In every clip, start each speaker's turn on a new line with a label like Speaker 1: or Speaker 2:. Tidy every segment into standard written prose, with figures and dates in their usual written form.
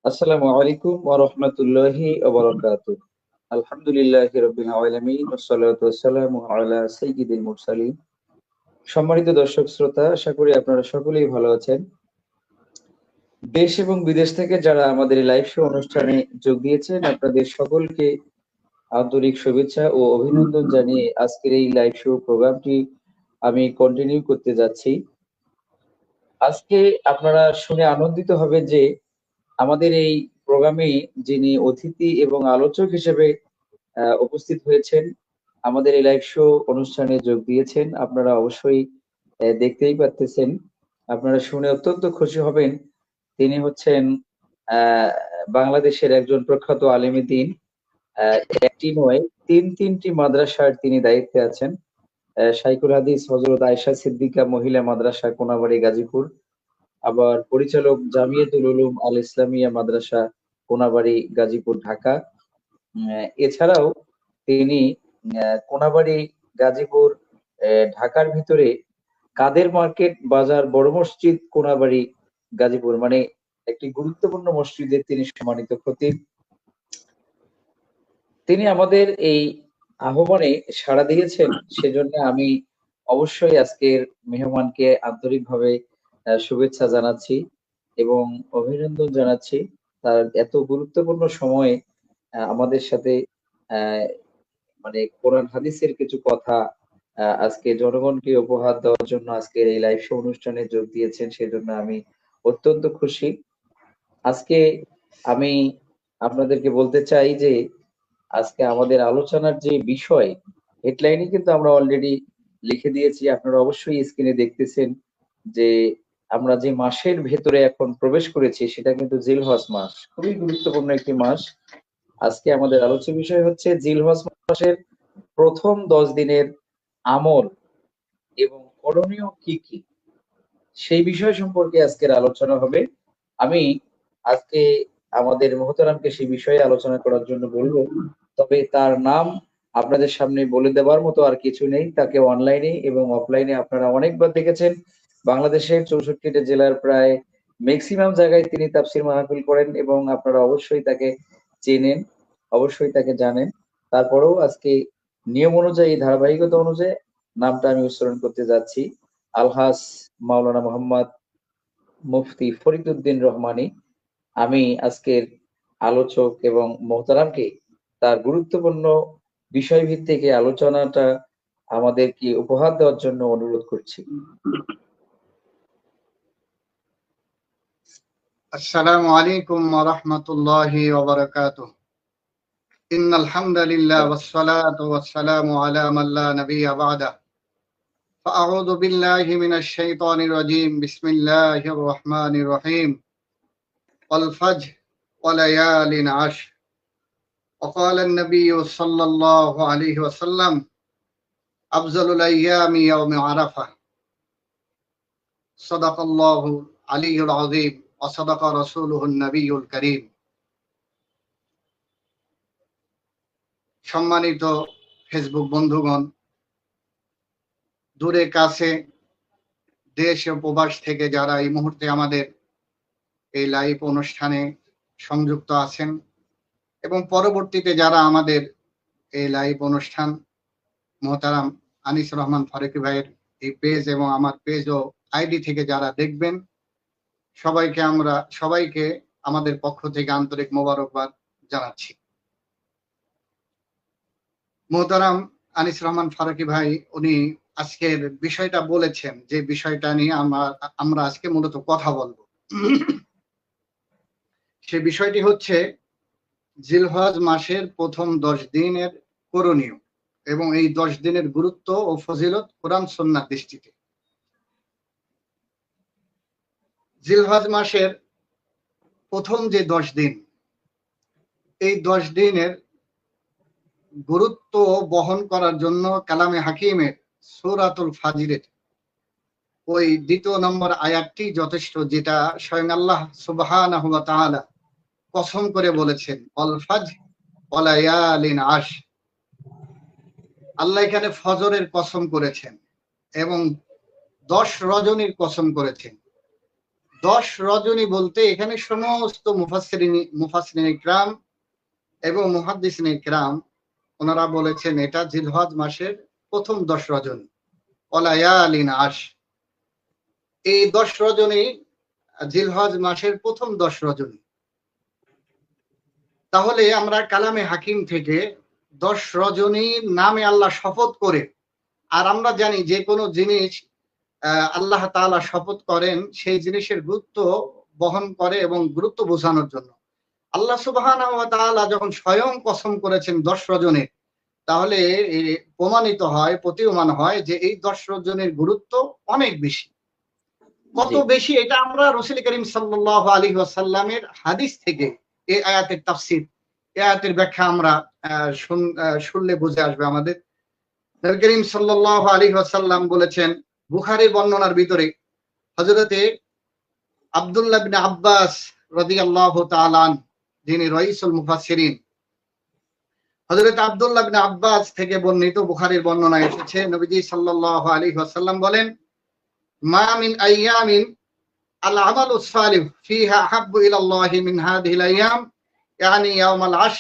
Speaker 1: আসসালামু আলাইকুম ওয়া রাহমাতুল্লাহি ওয়া বারাকাতুহু। আলহামদুলিল্লাহি রাব্বিল আলামিন ওয়াসসালাতু ওয়াসসালামু আলা সাইয়্যিদিল মুরসালিন। সম্মানিত দর্শক শ্রোতা, আশা করি আপনারা সকলেই ভালো আছেন। দেশ এবং বিদেশ থেকে যারা আমাদের এই লাইভ শো অনুষ্ঠানে যোগ দিয়েছেন, আপনাদের সকলকে আন্তরিক শুভেচ্ছা ও অভিনন্দন জানিয়ে আজকের এই লাইভ শো প্রোগ্রামটি আমি কন্টিনিউ করতে যাচ্ছি। আজকে আপনারা শুনে আনন্দিত হবেন যে আমাদের এই প্রোগ্রামে যিনি অতিথি এবং আলোচক হিসেবে উপস্থিত হয়েছেন, আমাদের এই লাইভ শো অনুষ্ঠানে যোগ দিয়েছেন। আপনারা অবশ্যই দেখতেই পারতেছেন। আপনারা শুনে অত্যন্ত খুশি হবেন। তিনি হচ্ছেন আহ, বাংলাদেশের একজন প্রখ্যাত আলেমে দ্বীন। একটি নয়, তিনটি মাদ্রাসার তিনি দায়িত্বে আছেন। শাইখুল হাদিস হযরত আয়েশা সিদ্দিকা মহিলা মাদ্রাসা, কোনাবাড়ী, গাজীপুর। আবার পরিচালক জামিয়াতুল উলুম আল ইসলামিয়া মাদ্রাসা, কোনাবাড়ী, গাজীপুর, ঢাকা। এছাড়াও তিনি কোনাবাড়ী, গাজীপুর, ঢাকার ভিতরে কাদের মার্কেট বাজার, বড় মসজিদ, কোনাবাড়ী, গাজীপুর, মানে একটি গুরুত্বপূর্ণ মসজিদের তিনি সম্মানিত খতিব। তিনি আমাদের এই আহ্বানে সাড়া দিয়েছেন, সেজন্য আমি অবশ্যই আজকের মেহমানকে আন্তরিকভাবে শুভেচ্ছা জানাচ্ছি এবং অভিনন্দন জানাচ্ছি। তার এত গুরুত্বপূর্ণ সময়ে আমাদের সাথে আহ, মানে কোরআন হাদিসের কিছু কথা আজকে জনগণকে উপহার দেওয়ার জন্য আজকের এই লাইভ শো অনুষ্ঠানে যোগ দিয়েছেন, সেজন্য আমি অত্যন্ত খুশি। আজকে আমি আপনাদেরকে বলতে চাই যে আজকে আমাদের আলোচনার যে বিষয়, হেডলাইনে কিন্তু আমরা অলরেডি লিখে দিয়েছি, আপনারা অবশ্যই স্ক্রিনে দেখতেছেন যে আমরা যে মাসের ভেতরে এখন প্রবেশ করেছি সেটা কিন্তু জিলহজ মাস, খুবই গুরুত্বপূর্ণ একটি মাস। আজকে আমাদের আলোচ্য বিষয় হচ্ছে জিলহজ মাসের প্রথম 10 দিনের আমল এবং করণীয় কি কি, সেই বিষয় সম্পর্কে আজকের আলোচনা হবে। আমি আজকে আমাদের মোহতারামকে সেই বিষয়ে আলোচনা করার জন্য বলবো, তবে তার নাম আপনাদের সামনে বলে দেওয়ার মতো আর কিছু নেই। তাকে অনলাইনে এবং অফলাইনে আপনারা অনেকবার দেখেছেন। বাংলাদেশের 64টা জেলার প্রায় ম্যাক্সিমাম জায়গায় তিনি তাফসির মাহফিল করেন এবং আপনারা অবশ্যই তাকে চেনেন, অবশ্যই তাকে জানেন। তারপরেও আজকে নিয়ম অনুযায়ী, ধারাবাহিকতা অনুযায়ী নামটা আমি উচ্চারণ করতে যাচ্ছি। আলহাজ মাওলানা মোহাম্মদ মুফতি ফরিদউদ্দিন রহমানী। আমি আজকের আলোচক এবং মোহতারামকে তার গুরুত্বপূর্ণ বিষয়ভিত্তিক এই আলোচনাটা আমাদেরকে উপহার দেওয়ার জন্য অনুরোধ করছি।
Speaker 2: السلام عليكم ورحمة الله وبركاته. إن الحمد لله والصلاة والسلام على من لا نبي بعده. فأعوذ بالله من الشيطان الرجيم. بسم الله الرحمن الرحيم. والفجر وليال عشر. وقال النبي صلى الله عليه وسلم: أفضل الأيام يوم عرفة. صدق الله العلي العظيم وصدق رسوله النبي الكريم. সম্মানিত ফেসবুক বন্ধুগণ, দূরে কাছে, দেশ ও প্রবাস থেকে যারা এই মুহূর্তে আমাদের এই লাইভ অনুষ্ঠানে সংযুক্ত আছেন এবং পরবর্তীতে যারা আমাদের এই লাইভ অনুষ্ঠান মোহতারাম আনিস রহমান ফারুকী ভাইয়ের এই পেজ এবং আমার পেজ ও আইডি থেকে যারা দেখবেন, সবাইকে আমাদের পক্ষ থেকে আন্তরিক মোবারকবাদ জানাচ্ছি। মোহতারাম আনিস রহমান ফারুকী ভাই উনি আজকের বিষয়টা বলেছেন, যে বিষয়টা নিয়ে আমরা আজকে মূলত কথা বলবো। সে বিষয়টি হচ্ছে জিলহজ মাসের প্রথম 10 দিনের করণীয় এবং এই 10 দিনের গুরুত্ব ও ফজিলত কোরআন সুন্নাহর দৃষ্টিতে। জিলহজ মাসের প্রথম যে 10 দিন, এই 10 দিনের গুরুত্ব বহন করার জন্য কালামে হাকিমের সূরাতুল ফাজরের ওই 2 নম্বর আয়াতটি যথেষ্ট, যেটা স্বয়ং আল্লাহ সুবহানাহু ওয়া তাআলা কসম করে বলেছেন, অল ফাজর ওয়া লায়ালিন আশর। আল্লাহ এখানে ফজরের কসম করেছেন এবং 10 রজনীর কসম করেছেন। 10 রজনী বলতে এখানে সমস্ত মুফাসসিরিন ইকরাম এবং মুহাদ্দিসিন ইকরাম ওনারা বলেছেন এটা জিলহজ মাসের প্রথম 10 রজনী, ওয়ালায়ালিন আশ। এই 10 রজনী জিলহজ মাসের প্রথম 10 রজনী। তাহলে আমরা কালামে হাকিম থেকে 10 রজনীর নামে আল্লাহ শপথ করে, আর আমরা জানি যে কোনো জিনিস আল্লাহ তাআলা শপথ করেন সেই জিনিসের গুরুত্ব বহন করে এবং গুরুত্ব বোঝানোর জন্য। আল্লাহ সুবহানাহু ওয়া তাআলা যখন স্বয়ং কসম করেছেন 10 রজনীর, তাহলে প্রমাণিত হয়, প্রতীয়মান হয় যে এই 10 রজনীর গুরুত্ব অনেক বেশি। কত বেশি এটা আমরা রাসূল করিম সাল্লাল্লাহু আলাইহি ওয়াসাল্লামের হাদিস থেকে এই আয়াতের তাফসীর, এই আয়াতের ব্যাখ্যা আমরা শুনলে বুঝে আসবে আমাদের। নবী করিম সাল্লাল্লাহু আলাইহি ওয়াসাল্লাম বলেছেন বুখারীর বর্ণনার ভিতরে, হযরতে আব্দুল্লাহ ইবনে আব্বাস রাদিয়াল্লাহু তাআলা আন, যিনি রাইসুল মুফাসসিরিন, হযরত আব্দুল্লাহ ইবনে আব্বাস থেকে বর্ণিত বুখারীর বর্ণনা এসেছে, নবীজি সাল্লাল্লাহু আলাইহি ওয়াসাল্লাম বলেন, মা মিন আইয়ামিন আল আমালুস সালিহ ফিহা আহাব্বু ইলাল্লাহি মিন হাযিহিল আইয়াম ইয়ানি ইয়াউমাল আশ।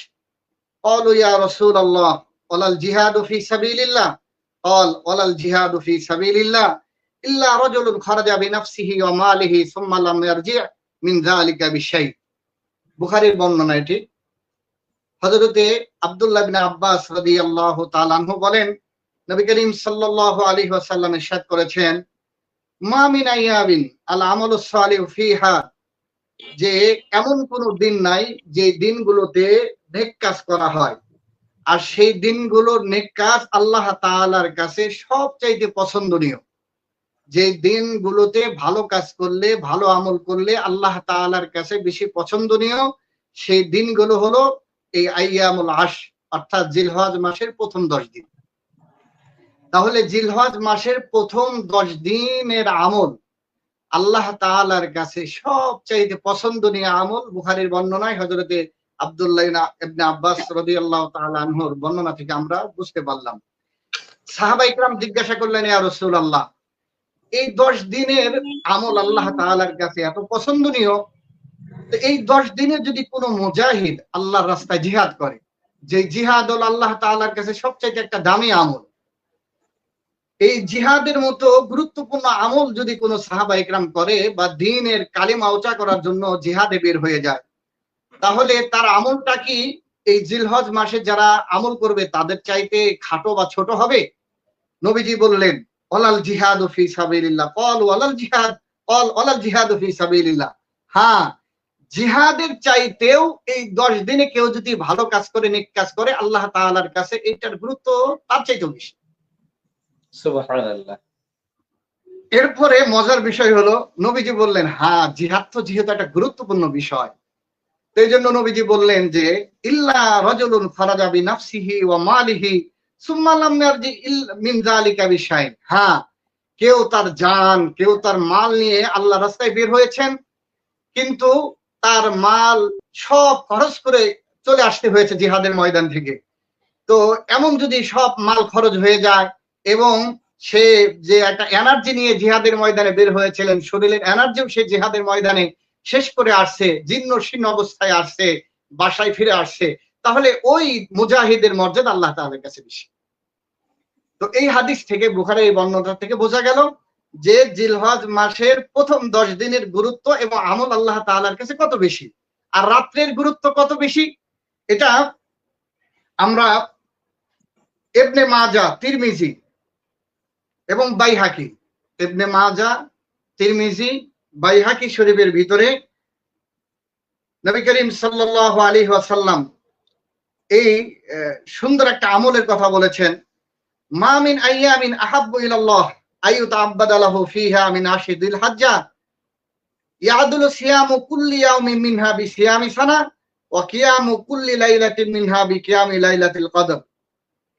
Speaker 2: ক্বালু ইয়া রাসূলাল্লাহ ওয়ালাল জিহাদু ফি সাবিলিল্লাহ? ক্বাল ওয়ালাল জিহাদু ফি সাবিলিল্লাহ ইল্লা রাজুলুন খারাজা বিনাফসিহি ওয়া মালিহি সুম্মা লাম ইয়ারজি' মিন যালিকা বিশাই। বুখারীর বর্ণনা এটি। হযরতে আব্দুল্লাহ ইবনে আব্বাস রাদিয়াল্লাহু তাআলা আনহু বলেন, নবী করিম সাল্লাল্লাহু আলাইহি ওয়াসাল্লাম ইরশাদ করেছেন, মা মিন আইয়ামিন আল আমালুস সালিহু ফিহা, যে এমন কোন দিন নাই যে দিনগুলোতে নেক কাজ করা হয়, আর সেই দিনগুলোর নেক কাজ আল্লাহ তাআলার কাছে সবচাইতে পছন্দনীয়। যে দিনগুলোতে ভালো কাজ করলে, ভালো আমল করলে আল্লাহ তাআলার কাছে বেশি পছন্দনীয়, সেই দিনগুলো হলো এই আইয়ামুল আশ, অর্থাৎ জিলহজ মাসের প্রথম 10 দিন। তাহলে জিলহজ মাসের প্রথম 10 দিনের আমল আল্লাহ তাআলার কাছে সবচাইতে পছন্দনীয় আমল। বুখারীর বর্ণনায় হযরতে আব্দুল্লাহ ইবনে আব্বাস রাদিয়াল্লাহু তাআলা আনহুর বর্ণনা থেকে আমরা বুঝতে পারলাম। সাহাবা ইকরাম জিজ্ঞাসা করলেন, ইয়া রাসূলুল্লাহ, এই 10 দিনের আমল আল্লাহ তাআলার কাছে এত পছন্দনীয়, তো এই 10 দিনে যদি কোনো মুজাহিদ আল্লাহর রাস্তায় জিহাদ করে, যে জিহাদ হল আল্লাহ তাআলার কাছে সবচাইতে একটা দামি আমল, এই জিহাদের মতো গুরুত্বপূর্ণ আমল যদি কোনো সাহাবা ইকরাম করে বা দ্বীনের কালিমা উঁচা করার জন্য জিহাদে বের হয়ে যায়, তাহলে তার আমলটা কি এই জিলহজ মাসে যারা আমল করবে তাদের চাইতে খাটো বা ছোট হবে? নবীজি বললেন, ওয়ালাল জিহাদু ফি সাবিলিল্লাহ। ক্বাল ওয়ালাল জিহাদ? ক্বাল ওয়ালাল জিহাদু ফি সাবিলিল্লাহ। হ্যাঁ, জিহাদের চাইতেও এই 10 দিনে কেউ যদি ভালো কাজ করে, নেক কাজ করে, আল্লাহ তাআলার কাছে এটার গুরুত্ব তার চাইতেও বেশি।
Speaker 1: সুবহানাল্লাহ।
Speaker 2: এরপরে মজার বিষয় হলো, নবীজি বললেন, হ্যাঁ, জিহাদ তো যেহেতু একটা গুরুত্বপূর্ণ বিষয়, তো এই জন্য নবীজি বললেন যে ইল্লা রাজুলুন খারাজা বিনাফসিহি ওয়া মালিহি সুম্মা লাম ইয়ারজি মিন যালিকা বিশাইন। হ্যাঁ, কেউ তার জান, কেউ তার মাল নিয়ে আল্লাহর রাস্তায় বের হয়েছেন, কিন্তু তার মাল সব খরচ করে চলে আসতে হয়েছে জিহাদের ময়দান থেকে। তো এমন যদি সব মাল খরচ হয়ে যায় এবং সে যে একটা এনার্জি নিয়ে জিহাদের ময়দানে বের হয়েছিলেন, শরীরের এনার্জিও সে জিহাদের ময়দানে শেষ করে আসছে, জীর্ণ শীর্ণ অবস্থায় আসছে, বাসায় ফিরে আসছে, তাহলে ওই মুজাহিদের মর্যাদা আল্লাহ তাআলার কাছে বেশি। তো এই হাদিস থেকে, বুখারীর এই বর্ণনা থেকে বোঝা গেল যে জিলহজ মাসের প্রথম 10 দিনের গুরুত্ব এবং আমল আল্লাহ তাআলার কাছে কত বেশি, আর রাত্রের গুরুত্ব কত বেশি। এটা আমরা ইবনে মাজাহ, তিরমিজি এবং বাইহাকি, ইবনে মাজাহ, তিরমিজি, বাইহাকি শরীফের ভিতরে নবী করিম সাল্লাল্লাহু আলাইহি ওয়াসাল্লাম এই সুন্দর একটা আমলের কথা বলেছেন, মা মিন আইয়ামিন আহাব্বু ইলাল্লাহ আইয়ুতাআব্বাদা লাহু ফিহা মিন আশিদিল হজ্জা ইয়াদুলু সিয়ামু কুল্লি ইয়াউমিন মিনহা বিসিয়ামি সানা ওয়া কিয়ামু কুল্লি লাইলাতিন মিনহা বিকিয়ামি লাইলাতিল কদর।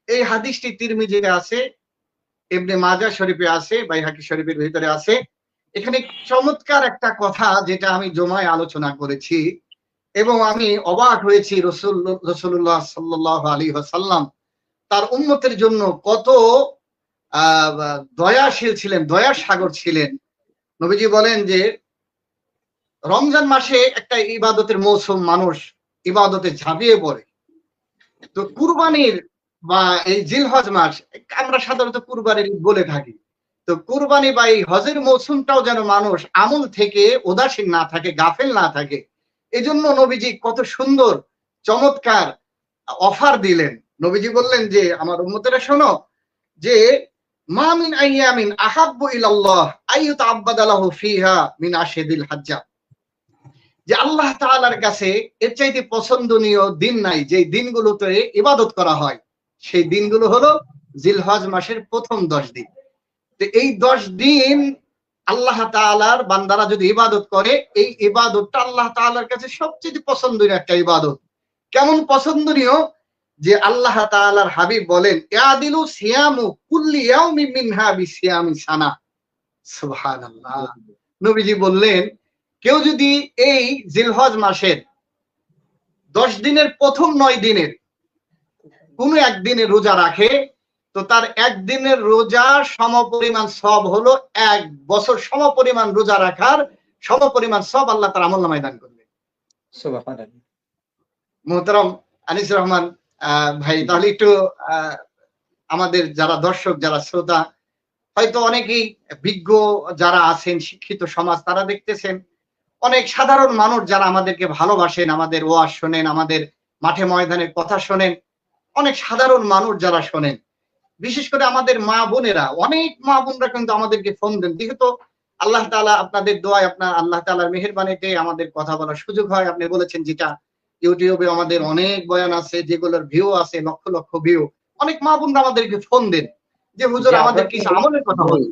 Speaker 2: এই হাদিসটি তিরমিজিতে আছে, ইবনে মাজাহ শরীফে আছে, বাইহাকি শরীফের ভিতরে আছে। এখানে চমৎকার একটা কথা যেটা আমি জমায় আলোচনা করেছি এবং আমি অবাক হয়েছি, রাসূলুল্লাহ সাল্লাল্লাহু আলাইহি ওয়াসাল্লাম তার উম্মতের জন্য কত দয়াশীল ছিলেন, দয়ার সাগর ছিলেন। নবীজি বলেন যে রমজান মাসে একটা ইবাদতের মৌসুম, মানুষ ইবাদতে ঝাঁপিয়ে পড়ে। তো কুরবানির বা এই জিলহজ মাস আমরা সাধারণত কুরবানির ঈদ বলে থাকি। তো কুরবানি বা এই হজের মৌসুমটাও যেন মানুষ আমল থেকে উদাসীন না থাকে, গাফেল না থাকে, এজন্য নবীজি কত সুন্দর চমৎকার অফার দিলেন। নবীজি বললেন যে আমার উম্মতেরা শোনো, যে মা মিন আইয়ামিন আহাব্বু ইলাল্লাহ আইয়ুতাআব্বাদা লাহু ফিহা মিন আশহাদিল হজ্জা, যে আল্লাহ তাআলার কাছে এর চাইতে পছন্দনীয় দিন নাই যে দিনগুলোতে ইবাদত করা হয়। সেই দিনগুলো হলো জিলহজ মাসের প্রথম 10 দিন। তো এই 10 দিন আল্লাহ তাআলার বান্দারা যদি ইবাদত করে, এই ইবাদতটা আল্লাহ তাআলার কাছে সবচেয়ে পছন্দনীয় একটা ইবাদত। কেমন পছন্দনীয়, যে আল্লাহ তাআলার হাবিব বলেন ইয়াদিলু সিয়ামু কুল্লি ইয়াউমিন মিনহা বিসিয়ামি সানা। সুবহানাল্লাহ। নবীজি বললেন, কেউ যদি এই জিলহজ মাসের 10 দিনের প্রথম 9 দিনের কোন একদিনের রোজা রাখে, তো তার একদিনের রোজা সমপরিমাণ সব হলো 1 বছর সমপরিমাণ রোজা রাখার সমপরিমাণ সব আল্লাহ তার আমলনামায় দান করবেন।
Speaker 1: সুবহানাল্লাহ।
Speaker 2: মোহতারাম আনিস রহমান ভাই, তাহলে একটু আমাদের যারা দর্শক, যারা শ্রোতা, হয়তো অনেকেই বিজ্ঞ যারা আছেন, শিক্ষিত সমাজ, তারা দেখতেছেন অনেক সাধারণ মানুষ যারা আমাদেরকে ভালোবাসেন, আমাদের ওয়াজ শোনেন, আমাদের মাঠে ময়দানের কথা শোনেন, অনেক সাধারণ মানুষ যারা শোনেন, বিশেষ করে আমাদের মা বোনেরা, অনেক মা বোনরা কিন্তু আমাদেরকে ফোন দেন। যেহেতু আল্লাহ তাআলা আপনাদের দোয়ায়, আপনার আল্লাহ তাআলার মেহেরবানিতে আমাদের কথা বলার সুযোগ হয়। আপনি বলেছেন যেটা ইউটিউবে আমাদের অনেক বয়ান আছে, যেগুলোর ভিউ আছে লক্ষ লক্ষ ভিউ। অনেক মা বোনরা আমাদেরকে ফোন দেন যে হুজুর আমাদের কিছু আমলের কথা বলেন।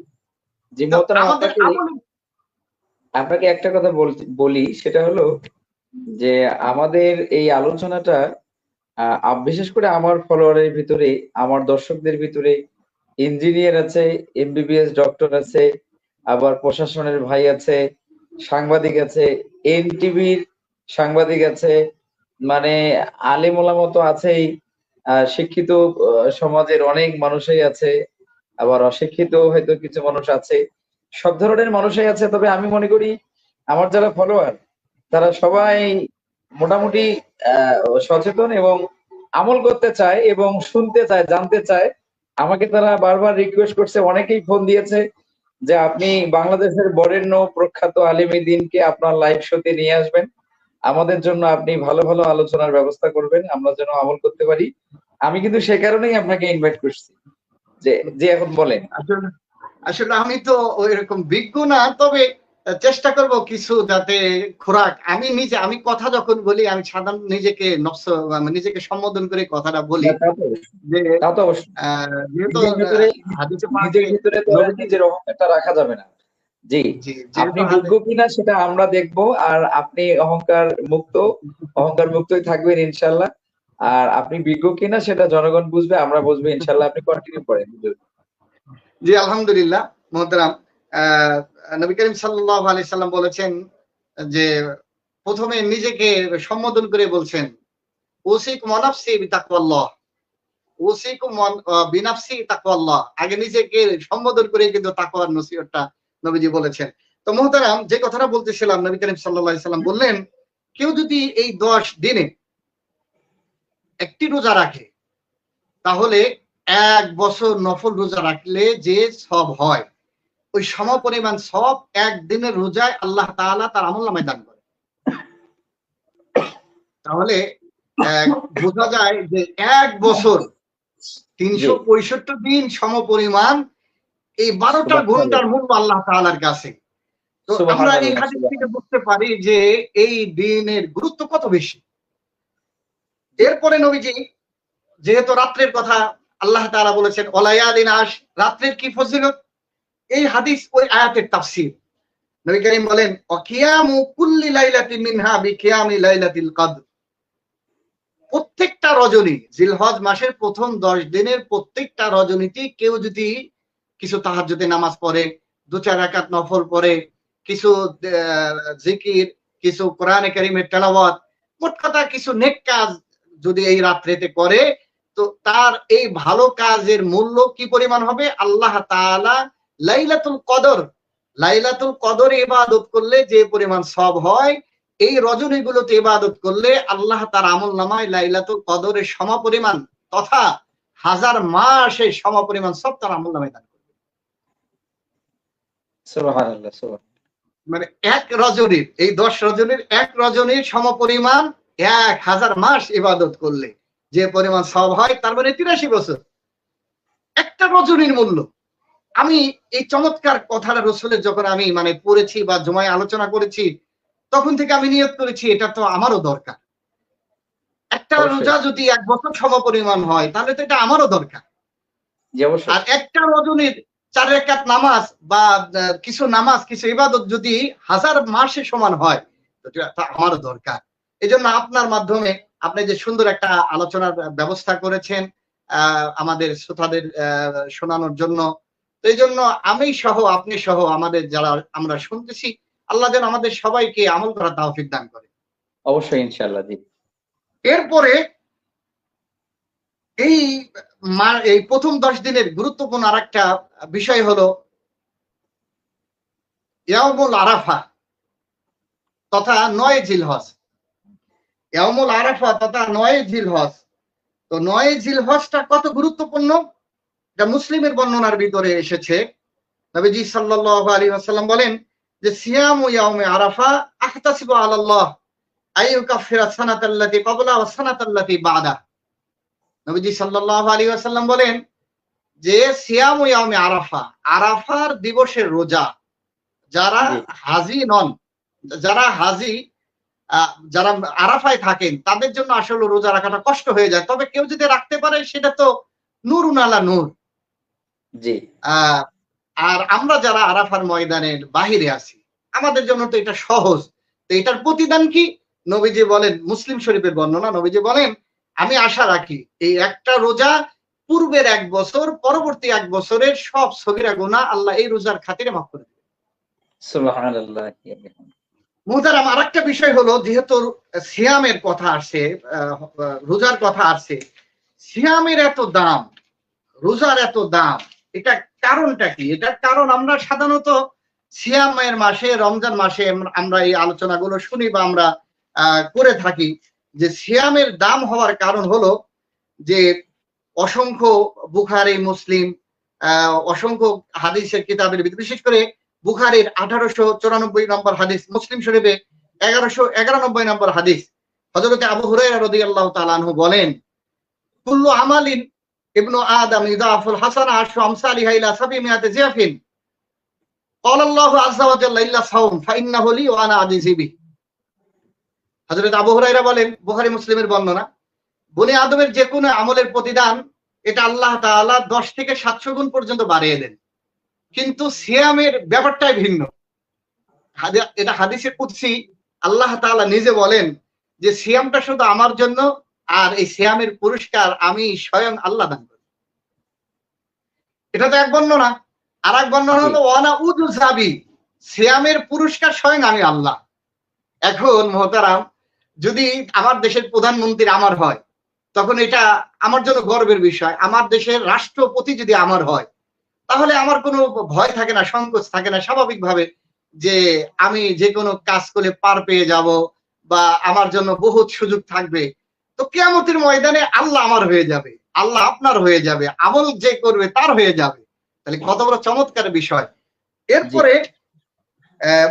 Speaker 1: জি মোহতারাম,
Speaker 2: আমাদের আমলের
Speaker 1: আপনাকে একটা কথা বলি, সেটা হলো যে আমাদের এই আলোচনাটা বিশেষ করে আমার ফলোয়ারের ভিতরে, আমার দর্শকদের ভিতরে ইঞ্জিনিয়ার আছে, এমবিবিএস ডক্টর আছে, আবার প্রশাসনের ভাই আছে, সাংবাদিক আছে, এনটিভির সাংবাদিক আছে, মানে আলেম ওলামা তো আছেই, শিক্ষিত সমাজের অনেক মানুষই আছে, আবার অশিক্ষিত হয়তো কিছু মানুষ আছে, সব ধরনের মানুষই আছে। তবে আমি মনে করি আমার যারা ফলোয়ার তারা সবাই মোটামুটি সচেতন এবং আমল করতে চায় এবং শুনতে চায়, জানতে চায়। আমাকে তারা বারবার রিকোয়েস্ট করছে, অনেকেই ফোন দিয়েছে যে আপনি বাংলাদেশের বরেণ্য প্রখ্যাত আলেমী দ্বীনকে আপনার লাইভ শোতে নিয়ে আসবেন, আমাদের জন্য আপনি ভালো ভালো আলোচনার ব্যবস্থা করবেন, আমরা যেন আমল করতে পারি। আমি কিন্তু সে কারণেই আপনাকে ইনভাইট করছি। যে এখন বলেন।
Speaker 2: আসলে আমি তো ওইরকম বিজ্ঞ না, তবে চেষ্টা করব কিছু যাতে খোরাক, আমি নিজে, আমি কথা যখন বলি আমি সাধারণ নিজেকে নিজেকে সম্বোধন করে কথাটা বলি যে
Speaker 1: নিজের ভিতরে তো নিজের অহংকারটা রাখা যাবে না। জি, আপনি বিজ্ঞ কিনা সেটা আমরা দেখবো, আর আপনি অহংকার মুক্তই থাকবেন ইনশাল্লাহ। আর আপনি বিজ্ঞ কিনা সেটা জনগণ বুঝবে, আমরা বুঝবো ইনশাল্লাহ। আপনি কন্টিনিউ করেন।
Speaker 2: জি আলহামদুলিল্লাহ। মোহতারাম, নবী করিম সাল্লাল্লাহু আলাইহি সাল্লাম বলেছেন যে প্রথমে নিজেকে সম্বোধন করে বলছেন উসিকুম নাফসি বিতাকওয়াল্লাহ, উসিকুম বিনাফসি তাকওয়াল্লাহ। আগে নিজেকে সম্বোধন করে কিন্তু তাকওয়ার নসিহতটা নবীজি বলেছেন। তো মোহতারাম, যে কথাটা বলতেছিলাম, নবী করিম সাল্লাল্লাহু আলাইহি সাল্লাম বললেন কেউ যদি এই 10 দিনে একটি রোজা রাখে, তাহলে 1 বছর নফল রোজা রাখলে যে সব হয়, ওই সমপরিমাণ সব একদিনের রোজায় আল্লাহ তাআলা তার আমলনামায় দান করে। তাহলে বোঝা যায় যে 1 বছর 365 দিন সমপরিমাণ এই 12টা ঘন্টার মূল্য আল্লাহ তাআলার কাছে। তো আমরা এই হাদিস থেকে বুঝতে পারি যে এই দিনের গুরুত্ব কত বেশি। এরপরে নবীজি যেহেতু রাত্রের কথা আল্লাহ তাআলা বলেছেন ওয়ালায়ালিন আশ, রাত্রের কি ফজিলত, এই হাদিস ওই আয়াতের তাফসীর। নবী করিম বলেন ওয়াকিয়ামু কুল্লি লাইলাতিন মিনহা বিকিয়ামি লাইলাতিল কদর, প্রত্যেকটা রজনী, জিলহজ মাসের প্রথম 10 দিনের প্রত্যেকটা রজনীতে কেউ যদি কিছু তাহাজ্জুদের নামাজ পড়ে, 2-4 রাকাত নফল পড়ে, কিছু জিকির, কিছু কোরআনে কারীমের তেলাওয়াত, মোট কথা কিছু নেক কাজ যদি এই রাত্রিতে করে, তো তার এই ভালো কাজের মূল্য কি পরিমাণ হবে, আল্লাহ তাআলা লাইলাতুল কদর লাইলাতুল কদরে ইবাদত করলে যে পরিমাণ সওয়াব হয়, এই রজনীগুলোতে ইবাদত করলে আল্লাহ তার আমলনামায় লাইলাতুল কদরের সমপরিমাণ তথা 1000 মাসের সমপরিমাণ সওয়াব তার আমলনামায় দান করবে।
Speaker 1: সুবহানাল্লাহ, সুবহানাল্লাহ।
Speaker 2: মানে এক রজনীর, এই 10 রজনীর এক রজনীর সমপরিমাণ 1000 মাস ইবাদত করলে যে পরিমাণ সওয়াব হয়, তার মানে 83 বছর একটা রজনীর মূল্য। আমি এই চমৎকার কথাটা রাসূলের যখন আমি মানে পড়েছি বা জুমায় আলোচনা করেছি, তখন থেকে আমি নিয়ত করেছি এটা তো আমারও দরকার। একটা
Speaker 1: অবশ্যই।
Speaker 2: রোজা যদি 1 বছর সমপরিমাণ হয়, তাহলে তো এটা আমারও দরকার।
Speaker 1: জি, অবশ্যই।
Speaker 2: আর একটা রজনীর 4 রাকাত নামাজ বা কিছু নামাজ, কিছু ইবাদত যদি 1000 মাসের সমান হয়, তো এটা আমারও দরকার। এজন্য আপনার মাধ্যমে আপনি যে সুন্দর একটা আলোচনার ব্যবস্থা করেছেন আমাদের শ্রোতাদের শোনানোর জন্য, তো এই জন্য আমি সহ আপনি সহ আমাদের যারা আমরা শুনতেছি, আল্লাহ যেন আমাদের সবাইকে আমল করার তৌফিক দান করে।
Speaker 1: অবশ্যই, ইনশাআল্লাহ। জি।
Speaker 2: এরপরে এই এই প্রথম 10 দিনের গুরুত্বপূর্ণ আরেকটা বিষয় হলো ইয়াউমুল আরাফা তথা 9 জিলহজ। ইয়াউমুল আরাফা তথা 9 জিলহজ। তো 9 জিলহজটা কত গুরুত্বপূর্ণ, এটা মুসলিমের বর্ণনার ভিতরে এসেছে। নবীজি সাল্লাল্লাহু আলাইহি ওয়াসাল্লাম বলেন যে সিয়ামু ইয়াউমে আরাফা আহতাসিবু আলাল্লাহ আইয়ুকাফিরা সানাতাল্লাতী ক্বাবলা ওয়া সানাতাল্লাতী বাদা। নবীজি সাল্লাল্লাহু আলাইহি ওয়াসাল্লাম বলেন যে সিয়ামু ইয়াউমে আরাফা, আরাফার দিবসের রোজা যারা হাজী নন, যারা হাজী যারা আরাফায় থাকেন, তাদের জন্য আসলে রোজা রাখাটা কষ্ট হয়ে যায়। তবে কেউ যদি রাখতে পারে সেটা তো নূরুন আলা নূর।
Speaker 1: জি।
Speaker 2: আর আমরা যারা আরাফার ময়দানের বাহিরে আছি, আমাদের জন্য তো এটা সহজ। তো এটার প্রতিদান কি? নবীজি বলেন, মুসলিম শরীফের বর্ণনা, নবীজি বলেন আমি আশা রাখি এই একটা রোজা পূর্বের 1 বছর, পরবর্তী 1 বছরের সব সগীরা গুনাহ আল্লাহ এই রোজার খাতিরে মাফ করে দেবেন।
Speaker 1: সুবহানাল্লাহ।
Speaker 2: মুহতারাম, আরেকটা বিষয় হলো, যেহেতু সিয়ামের কথা আসছে, রোজার কথা আসছে, সিয়ামের এত দাম, রোজার এত দাম, এটা কারণটা কি? এটার কারণ আমরা সাধারণত সিয়ামের মাসে, রমজান মাসে আমরা এই আলোচনাগুলো শুনি বা আমরা করে থাকি যে সিয়ামের দাম হওয়ার কারণ হলো যে অসংখ্য বুখারী, মুসলিম, অসংখ্য হাদিসের কিতাবের ভিতরে, বিশেষ করে বুখারীর 1894 নম্বর হাদিস, মুসলিম শরীফে 1191 নম্বর হাদিস, হযরত আবু হুরায়রা রাদিয়াল্লাহু তাআলা আনহু বলেন কুল্লু আমালিন ইবনু আদম ইদাফুল হাসানা আশু আমসালিহা ইলা 700 জিয়াফিন ক্বালা আল্লাহু আযজা ওয়া জাল্লা ইল্লা সাওম ফাইন্নাহু লি ওয়া আনা আজিজি বিহি। হযরত আবু হুরায়রা বলেন, বুখারী মুসলিমের বর্ণনা, বনি আদমের যে কোনো আমলের প্রতিদান এটা আল্লাহ তাআলা 10 থেকে 700 গুণ পর্যন্ত বাড়িয়ে দেন, কিন্তু সিয়ামের ব্যাপারটাই ভিন্ন। এটা হাদিসে কুদসি, আল্লাহ তাআলা নিজে বলেন যে সিয়ামটা শুধু আমার জন্য, আর এই সিয়ামের পুরস্কার আমি স্বয়ং আল্লাহ দান করি। এটা তো এক বর্ণনা। আর এক বর্ণনা হলো ওয়ানা উযুজাবি, সিয়ামের পুরস্কার স্বয়ং আমি আল্লাহ। এখন মুহতারাম, যদি আমার দেশের প্রধানমন্ত্রী আমার হয়, তখন এটা আমার জন্য গর্বের বিষয়। আমার দেশের রাষ্ট্রপতি যদি আমার হয়, তাহলে আমার কোনো ভয় থাকে না, সংকোচ থাকে না, স্বাভাবিকভাবে যে আমি যে কোনো কাজ করে পার পেয়ে যাব বা আমার জন্য বহুত সুযোগ থাকবে। তো কিয়ামতের ময়দানে আল্লাহ আমার হয়ে যাবে, আল্লাহ আপনার হয়ে যাবে, আমল যে করবে তার হয়ে যাবে। তাহলে কত বড় চমৎকার বিষয়। এরপরে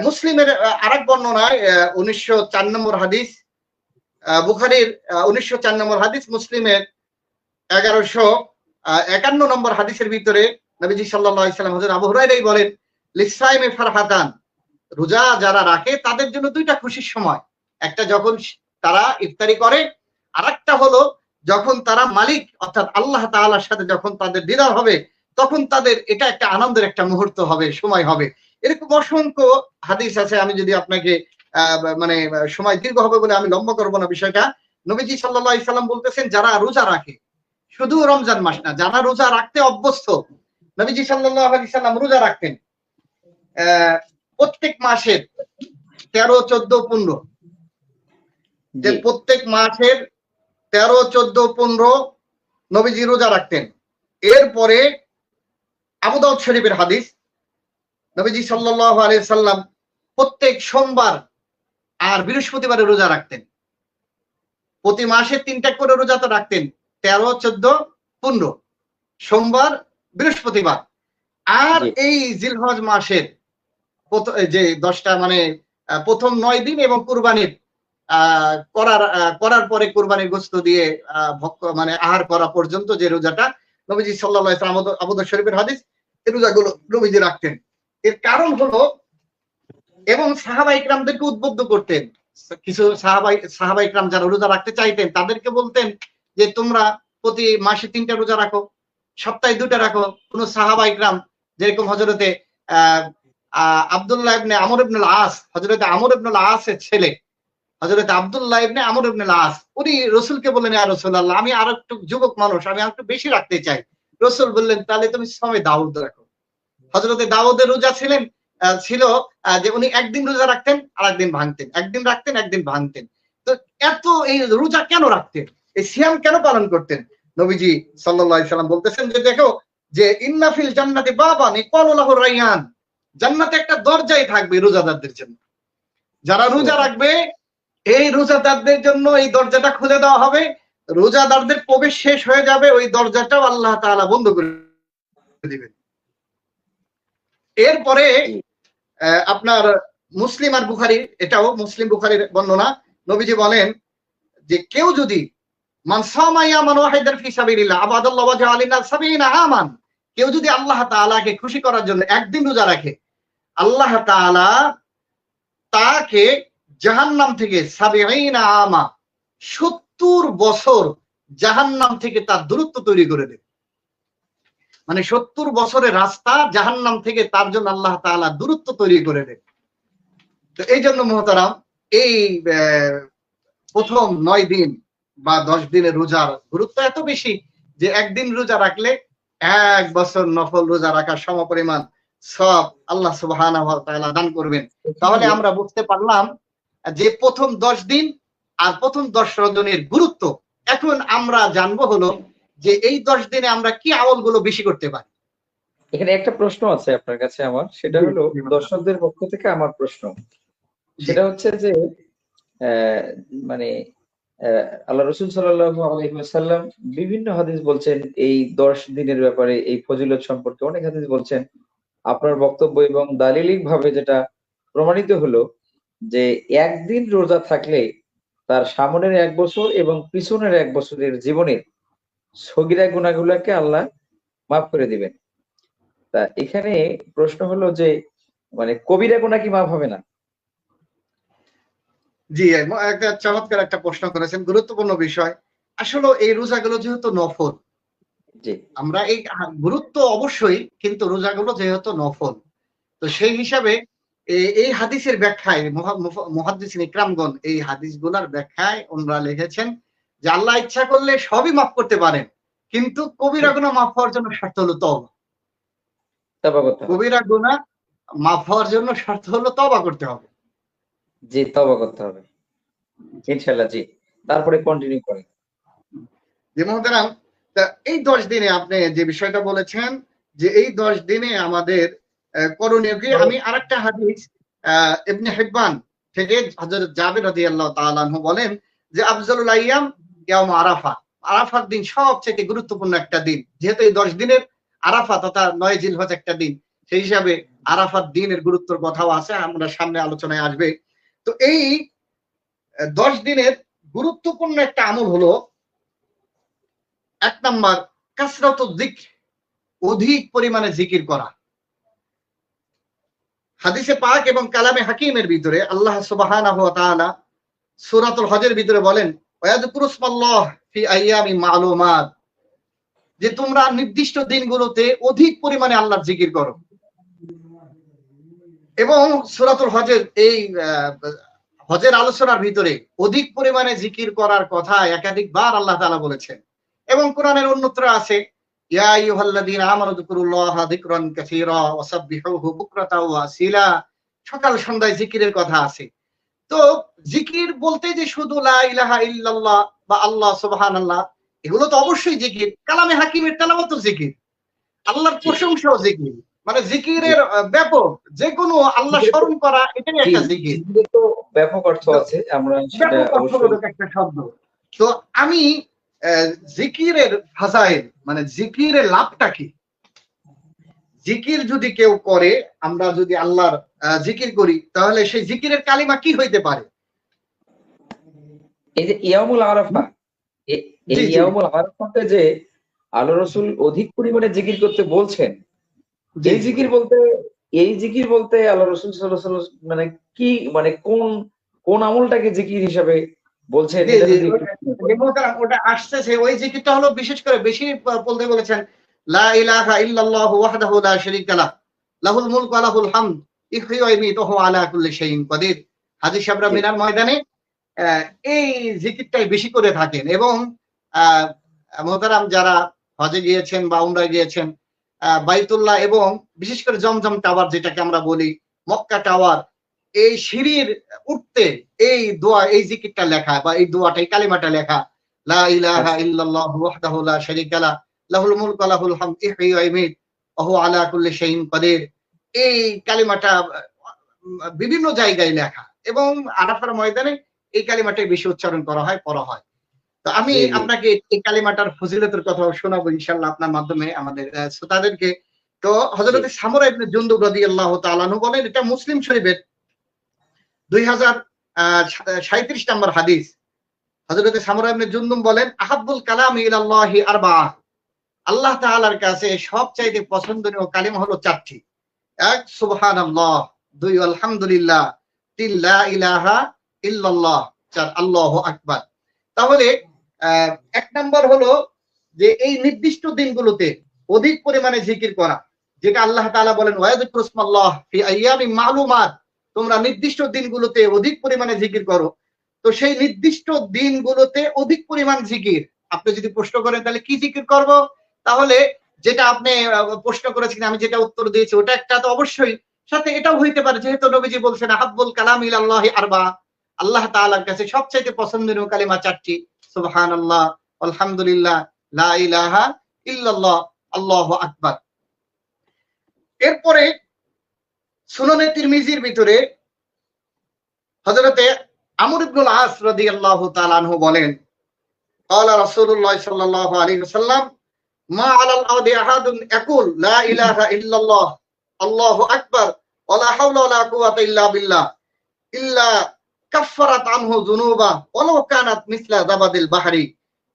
Speaker 2: মুসলিমের আরেক বর্ণনায় 1904 নম্বর হাদিস, বুখারীর 1904 নম্বর হাদিস, মুসলিমের 1151 নম্বর হাদিসের ভিতরে নবীজি সাল্লাল্লাহু আলাইহি ওয়াসাল্লাম হযরত আবু হুরায়রাই বলেন লিসাইমে ফারহাতান, রোজা যারা রাখে তাদের জন্য দুইটা খুশির সময়, একটা যখন তারা ইফতারি করে, আরেকটা হলো যখন তারা মালিক অর্থাৎ আল্লাহ তাআলার সাথে যখন তাদের দিদার হবে, তখন তাদের এটা একটা আনন্দের একটা মুহূর্ত হবে, সময় হবে। এরকম অসংখ্য হাদিস আছে। আমি যদি আপনাকে মানে সময় দীর্ঘ হবে বলে আমি লম্বা করব না বিষয়টা। নবীজি সাল্লাল্লাহু আলাইহি সাল্লাম বলতেছেন যারা রোজা রাখে, শুধু রমজান মাস না, যারা রোজা রাখতে অভ্যস্ত, নবীজি সাল্লাল্লাহু আলাইহি সাল্লাম রোজা রাখতেন প্রত্যেক মাসের 13, 14, 15, যে প্রত্যেক মাসের 13, 14, 15 নবীজি রোজা রাখতেন। এরপরে আবু দাউদ শরীফের হাদিস, নবীজি সাল্লাল্লাহু আলাইহি সাল্লাম প্রত্যেক সোমবার আর বৃহস্পতিবারে রোজা রাখতেন। প্রতি মাসে ৩টা করে রোজা তো রাখতেন, ১৩, ১৪, ১৫, সোমবার, বৃহস্পতিবার। আর
Speaker 1: জি
Speaker 2: এই জিলহজ মাসের যে 10টা মানে প্রথম ৯ দিন এবং কুরবানির করার পরে কুরবানির গোশত দিয়ে মানে আহার করা পর্যন্ত যে রোজাটা নবীজি সাল্লাল্লাহু আলাইহি ওয়াসাল্লাম, আবু দাউদ শরীফের হাদিস, এই রোজাগুলো নবীজি রাখতেন। এর কারণ হলো, এবং সাহাবা ইকরামদেরকে উদ্বুদ্ধ করতেন। কিছু সাহাবা ইকরাম যারা রোজা রাখতে চাইতেন তাদেরকে বলতেন যে তোমরা প্রতি মাসে 3টা রোজা রাখো, সপ্তাহে 2টা রাখো। কোন সাহাবা ইকরাম যেরকম হযরতে আব্দুল্লাহ ইবনে আমর ইবনে আল-আস, হযরতে আমর ইবনে আল-আস এর ছেলে হযরত আব্দুল্লাহ ইবনে আমর ইবনে আল-আস, উনি রাসূলকে বললেন, ইয়া রাসূলুল্লাহ, আমি আরো একটু যুবক মানুষ, আমি আরেকটু বেশি রাখতে চাই। রাসূল বললেন, তাহলে তুমি সওমে দাউদ রাখো। হযরতে দাউদের রোজা ছিল যে উনি একদিন রোজা রাখতেন আর একদিন ভাঙতেন, একদিন রাখতেন একদিন ভাঙতেন। তো এত এই রোজা কেন রাখতেন, এই সিয়াম কেন পালন করতেন? নবীজি সাল্লাল্লাহু আলাইহি সাল্লাম বলতেছেন যে দেখো, যে ইন্না ফিল জান্নাতি বাবান ইকালু লাহু রায়্যান, জান্নাতে একটা দরজাই থাকবে রোজাদারদের জন্য। যারা রোজা রাখবে এই রোজাদারদের জন্য এই দরজাটা খুলে দেওয়া হবে। রোজাদারদের প্রবেশ শেষ হয়ে যাবে, ওই দরজাটাও আল্লাহ তাআলা বন্ধ করে দিবেন। এরপরে আপনার মুসলিম আর বুখারী, এটাও মুসলিম বুখারীর বর্ণনা, নবীজি বলেন যে কেউ যদি মান সামা ইয়ামান ওয়াহিদান ফি সাবিলিল্লাহ আবাদাল্লাহু ওয়াজহু আলিনা 70 আমান, কেউ যদি আল্লাহ তাআলাকে খুশি করার জন্য একদিন রোজা রাখে, আল্লাহ তাআলা তাকে জাহান্নাম থেকে 70 আমা 70 বছর জাহান্নাম থেকে তার দূরত্ব তৈরি করে দেবে। মানে 70 বছরের রাস্তা জাহান্নাম থেকে তার জন্য আল্লাহ তাআলা দূরত্ব তৈরি করে দেবে। তো এই জন্য মুহতারাম, এই প্রথম 9 দিন বা 10 দিনের রোজার গুরুত্ব এত বেশি যে একদিন রোজা রাখলে 1 বছর নফল রোজা রাখার সমপরিমাণ সব আল্লাহ সুবহানাহু ওয়া তাআলা দান করবেন। তাহলে আমরা বুঝতে পারলাম যে প্রথম 10 দিন আর প্রথম 10 রজনীর গুরুত্ব। এখন আমরা জানবো হলো যে এই 10 দিনে আমরা কি আমলগুলো বেশি করতে পারি।
Speaker 1: এখানে একটা প্রশ্ন আছে আপনার কাছে আমার, সেটা হলো দর্শকদের পক্ষ থেকে আমার প্রশ্ন, সেটা হচ্ছে যে মানে আল্লাহ রাসূল সাল্লাল্লাহু আলাইহি ওয়াসাল্লাম বিভিন্ন হাদিস বলছেন এই 10 দিনের ব্যাপারে, এই ফজিলত সম্পর্কে অনেক হাদিস বলছেন। আপনার বক্তব্য এবং দালিলিক ভাবে যেটা প্রমাণিত হলো যে একদিন রোজা থাকলে তার সামনের 1 বছর এবং পিছনের 1 বছরের জীবনের সগীরা গুনাহগুলোকে আল্লাহ মাফ করে দিবেন। তা এখানে প্রশ্ন হলো যে মানে কবিরা গুনাহ কি মাফ হবে না?
Speaker 2: জি, একটা চমৎকার একটা প্রশ্ন করেছেন, গুরুত্বপূর্ণ বিষয়। আসলে এই রোজাগুলো যেহেতু নফল,
Speaker 1: জি
Speaker 2: আমরা এই গুরুত্ব অবশ্যই, কিন্তু রোজাগুলো যেহেতু নফল, তো সেই হিসাবে এই হাদিসের ব্যাখ্যায় মুহাদ্দিসিন ইকরামগণ এই হাদিসগুলোর ব্যাখ্যায় ওনারা লিখেছেন যে আল্লাহ ইচ্ছা করলে সবই মাফ করতে পারেন, কিন্তু কবিরা গুনাহ মাফ হওয়ার জন্য শর্ত হলো তওবা।
Speaker 1: তওবা করতে হবে।
Speaker 2: কবিরা গুনাহ মাফ হওয়ার জন্য শর্ত হলো তওবা করতে হবে।
Speaker 1: জি, তওবা করতে হবে ইনশাআল্লাহ। জি, তারপরে কন্টিনিউ করেন।
Speaker 2: যে মুহতারাম, এই 10 দিনে আপনি যে বিষয়টা বলেছেন যে এই 10 দিনে আমাদের করণীয় কি, আমি আরেকটা হাদিস ইবনে হিব্বান থেকে হযরত জাবের রাদিয়াল্লাহু তাআলা আনহু বলেন যে আফজালুল আইয়াম ইয়াউম আরাফা, আরাফার দিন সবচেয়ে গুরুত্বপূর্ণ একটা দিন। যেহেতু এই 10 দিনের আরাফা তথা 9 জিলহজ একটা দিন, সেই হিসাবে আরাফার দিনের গুরুত্বের কথাও আছে, আমরা সামনে আলোচনায় আসবে। তো এই 10 দিনের গুরুত্বপূর্ণ একটা আমল হলো 1 নাম্বার কাসরাতুয যিকর, অধিক পরিমাণে জিকির করা। হাদিসে পাক এবং কালামে হাকিমের ভিতরে আল্লাহ সুবহানাহু ওয়া তাআলা সূরাতুল হজের ভিতরে বলেন ওয়াযকুরুসমাল্লাহ ফি আইয়ামিন মা'লুমাত, যে তোমরা নির্দিষ্ট দিনগুলোতে অধিক পরিমাণে আল্লাহর জিকির করো। এবং সূরাতুল হজের এই হজের আলোচনার ভিতরে অধিক পরিমাণে জিকির করার কথা একাধিকবার আল্লাহ তাআলা বলেছেন। এবং কোরআনের অন্যত্র আছে ইয়া আইয়ুহাল্লাযীনা আমানু যিকুরুল্লাহা যিকরান কাসীরা ওয়াসাব্বিহুহু বুকরাতাও ওয়া আসীলা, সকাল সন্ধ্যায় জিকিরের কথা আছে। তো জিকির বলতে যে শুধু লা ইলাহা ইল্লাল্লাহ বা আল্লাহ সুবহানাল্লাহ, এগুলো তো অবশ্যই জিকির। কালামে হাকিমের তেলাওয়াতও জিকির, আল্লাহর প্রশংসাও জিকির। মানে জিকিরের ব্যাপক, যে কোনো আল্লাহ স্মরণ করা এটাই একটা জিকির।
Speaker 1: জিকিরের তো ব্যাপক অর্থ আছে, আমরা সেটা
Speaker 2: ব্যাপক
Speaker 1: অবশ্যই।
Speaker 2: অর্থবোধক একটা শব্দ। তো আমি জিকিরের ফাজাইল মানে জিকিরের লাভটা কি, জিকির যদি কেউ করে, আমরা যদি আল্লাহর জিকির করি, তাহলে সেই জিকিরের কালিমা কি হইতে পারে?
Speaker 1: এই যে ইয়ামুল আরাফা, এই
Speaker 2: জি জি
Speaker 1: ইয়ামুল আরাফাতে যে আল্লাহ রসুল অধিক পরিমাণে জিকির করতে বলছেন,
Speaker 2: জি
Speaker 1: এই
Speaker 2: জি
Speaker 1: জিকির বলতে আল্লাহ রসুল সাল্লাল্লাহু আলাইহি ওয়াসাল্লাম মানে কি, মানে কোন আমলটাকে জিকির হিসাবে বলছেন,
Speaker 2: জি
Speaker 1: এটা
Speaker 2: জি
Speaker 1: যদি একটু বলেন।
Speaker 2: ওটা আসতেছে। ওই জিকিরটা হলো বিশেষ করে বেশি বলতে বলেছেন, লা ইলাহা ইল্লাল্লাহু ওয়াহদাহু লা শারীকা লাহ, লাহুল মুলকু ওয়া লাহুল হামদ, ইহয়ি ওয়া ইউমীতু ওয়া হুয়া আলা কুল্লি শাইইন কাদির। হাজী সাহেবরা
Speaker 1: জি,
Speaker 2: মিনার ময়দানে এই জিকিরটাই বেশি করে থাকেন। এবং আহ মোহতারাম যারা হজে গিয়েছেন বা উমরায় গিয়েছেন, বাইতুল্লাহ এবং বিশেষ করে জমজম টাওয়ার যেটাকে আমরা বলি, মক্কা টাওয়ার, এই সিঁড়ির উঠতে এই দোয়া, এই জিকিরটা লেখা বা এই দোয়াটা, এই কালিমাটা লেখা, লা ইলাহা
Speaker 1: আচ্ছা,
Speaker 2: ইল্লাল্লাহু ওয়াহদাহু লা শারীকা লাহ, লাহুল মুলকু ওয়া লাহুল হামদ, ইহয়ি ওয়া ইউমীতু ওয়া হুয়া আলা কুল্লি শাইইন কাদির। এই কালিমাটা বিভিন্ন জায়গায় লেখা, এবং আরাফার ময়দানে এই কালিমাটাই বেশি উচ্চারণ করা হয়, পড়া হয়। তো আমি
Speaker 1: জি, জি,
Speaker 2: আপনাকে এই কালিমাটার ফজিলতের কথা শোনাবো ইনশাআল্লাহ আপনার মাধ্যমে আমাদের শ্রোতাদেরকে। তো
Speaker 1: জি,
Speaker 2: হযরত সামুরা ইবনে জুনদুব রাদিয়াল্লাহু তাআলা আনহু বলেন, এটা মুসলিম শরীফের 2037 নম্বর হাদিস। হযরত সামুরা ইবনে জুনদুব বলেন, আহাব্বুল কালামি ইলাল্লাহি আরবাআ, আল্লাহ তাআলার কাছে সবচাইতে পছন্দনীয় কালিমা হলো চারটি। এক, সুবহানাল্লাহ; দুই, আলহামদুলিল্লাহ; তিন, লা ইলাহা ইল্লাল্লাহ; চার, আল্লাহু আকবার। তাহলে এক নাম্বার হলো যে এই নির্দিষ্ট দিনগুলোতে অধিক পরিমাণে জিকির করা, যেটা আল্লাহ তাআলা বলেন, ওয়াযকুরুসমাল্লাহ ফি আইয়ামিন মালুমাত, তোমরা নির্দিষ্ট দিনগুলোতে অধিক পরিমাণে জিকির করো। তো সেই নির্দিষ্ট দিনগুলোতে অধিক পরিমাণ জিকির, আপনি যদি প্রশ্ন করেন তাহলে কি জিকির করব, তাহলে যেটা আপনি প্রশ্ন করেছেন, আমি যেটা উত্তর দিয়েছি ওটা একটা, তো অবশ্যই সাথে এটাও হইতে পারে, যেহেতু নবীজি বলছেন আহাব্বুল কালাম ইলাল্লাহি আরবা, আল্লাহ তাআলার কাছে সবচাইতে পছন্দনীয় কালিমা চারটি, সুবহানাল্লাহ, আলহামদুলিল্লাহ, লা ইলাহা ইল্লাল্লাহ, আল্লাহু আকবার। এরপরে সুনানে তিরমিজির ভিতরে হযরতে আমর ইবনুল আস রাদিয়াল্লাহু তাআলা আনহু বলেন, ক্বালা রাসূলুল্লাহ সাল্লাল্লাহু আলাইহি ওয়াসাল্লাম, মা আলাল আরদি আহাদুন ইয়াকুল লা ইলাহা ইল্লাল্লাহ, আল্লাহু আকবার, ওয়া লা হাওলা ওয়া লা কুওয়াতা ইল্লা বিল্লাহ, ইল্লা কাফফারাত আনহু যুনুবা ওয়ালাউ কানাত মিসলা যাবাদিল বাহরি।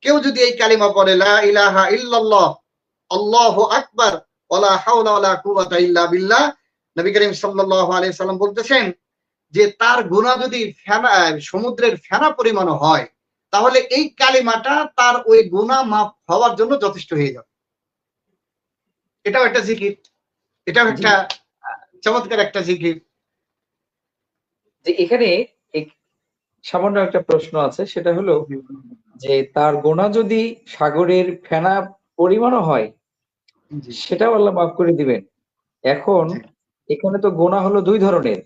Speaker 2: কেউ যদি এই কালিমা পড়ে, লা ইলাহা ইল্লাল্লাহ, আল্লাহু আকবার, ওয়া লা হাওলা ওয়া লা কুওয়াতা ইল্লা বিল্লাহ, নবী করিম সাল্লাল্লাহু আলাইহি সাল্লাম বলতেছেন যে তার গুনাহ যদি সমুদ্রের ফেনা পরিমাণ হয়, তাহলে এই কালিমাটা তার ওই গুনাহ মাফ হওয়ার জন্য যথেষ্ট হয়ে যাবে। এটাও একটা জিকির, এটাও
Speaker 1: জি,
Speaker 2: একটা চমৎকার একটা জিকির।
Speaker 1: যে এখানে এক- সামান্য একটা প্রশ্ন আছে, সেটা হলো যে তার গোনা যদি সাগরের ফেনা পরিমাণও হয়,
Speaker 2: জি
Speaker 1: সেটাও আল্লাহ মাফ করে দিবেন। এখন
Speaker 2: জি
Speaker 1: এখানে তো গোনা হলো দুই ধরনের,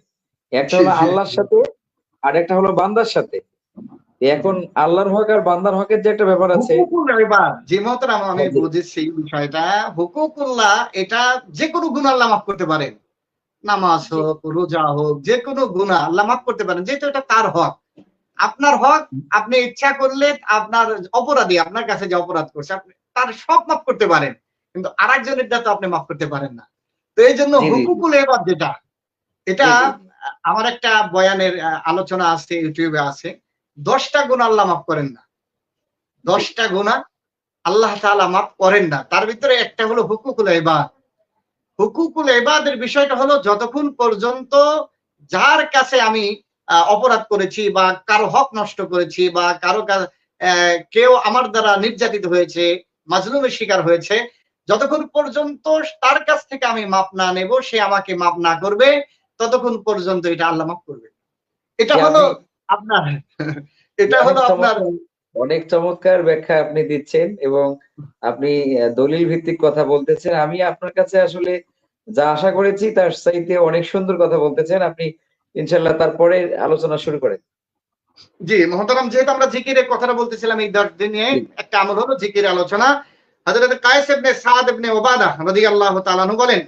Speaker 1: একটা
Speaker 2: জি
Speaker 1: হলো
Speaker 2: জি
Speaker 1: আল্লাহর সাথে আর একটা হলো বান্দার সাথে।
Speaker 2: জি।
Speaker 1: এখন আল্লাহর হক আর বান্দার হকের যে একটা ব্যাপার আছে।
Speaker 2: হুকুকুল ইবাদ, যে মহতরাম আমি
Speaker 1: হ্যাঁ, জি,
Speaker 2: বুঝেছি বিষয়টা, হুকুকুল্লাহ এটা যে কোনো গুনাহ আল্লাহ মাফ করতে পারেন। নামাজ
Speaker 1: জি,
Speaker 2: হোক, রোজা হোক, যে কোনো গুনাহ আল্লাহ মাফ করতে পারেন, যেহেতু এটা তার হক। আপনার হক, আপনি ইচ্ছা করলে আপনার অপরাধী আপনার কাছে যে অপরাধ করছে, আপনি তার সব মাফ করতে পারেন, কিন্তু আরেকজনের তো আপনি মাফ করতে পারেন না। তো এই জন্য
Speaker 1: জি, জি,
Speaker 2: হুকুকুল ইবাদ যেটা, এটা
Speaker 1: জি, জি,
Speaker 2: আমার একটা বয়ানের আলোচনা আছে, ইউটিউবে আছে। 10টা গুনাহ আল্লাহ মাফ করেন না,
Speaker 1: জি,
Speaker 2: 10টা গুনাহ আল্লাহ তাআলা মাফ করেন না। তার ভিতরে একটা হলো হুকুকুল ইবাদ। হুকুকুল ইবাদের বিষয়টা হলো, যতক্ষণ পর্যন্ত যার কাছে আমি অপরাধ করেছি বা কারো হক নষ্ট করেছি বা কেউ আমার দ্বারা নির্যাতিত হয়েছে, মাজলুমের শিকার হয়েছে, যতক্ষণ পর্যন্ত তার কাছ থেকে আমি মাপ না নেব, সে আমাকে মাপ না করবে, ততক্ষণ পর্যন্ত এটা আল্লাহ মাফ করবে। এটা
Speaker 1: জি,
Speaker 2: হলো
Speaker 1: আপনি
Speaker 2: আপনার
Speaker 1: জি,
Speaker 2: এটা হলো আপনার
Speaker 1: অনেক চমৎকার ব্যাখ্যা আপনি দিচ্ছেন, এবং আপনি দলিল ভিত্তিক কথা বলতেছেন। আমি আপনার কাছে আসলে যা আশা করেছি তার চাইতে অনেক সুন্দর কথা বলতেছেন আপনি। ইনশাল্লাহ তারপরে আলোচনা শুরু করেন।
Speaker 2: জি মহতারাম, যেহেতু আমরা জিকিরের কথাটা বলতেছিলাম, এই 10 দিন নিয়ে
Speaker 1: জি,
Speaker 2: একটা আমল হলো জিকির আলোচনা। হযরত কায়েস ইবনে সাদ ইবনে উবাদা রাদিয়াল্লাহু তাআলা আনহু বলেন,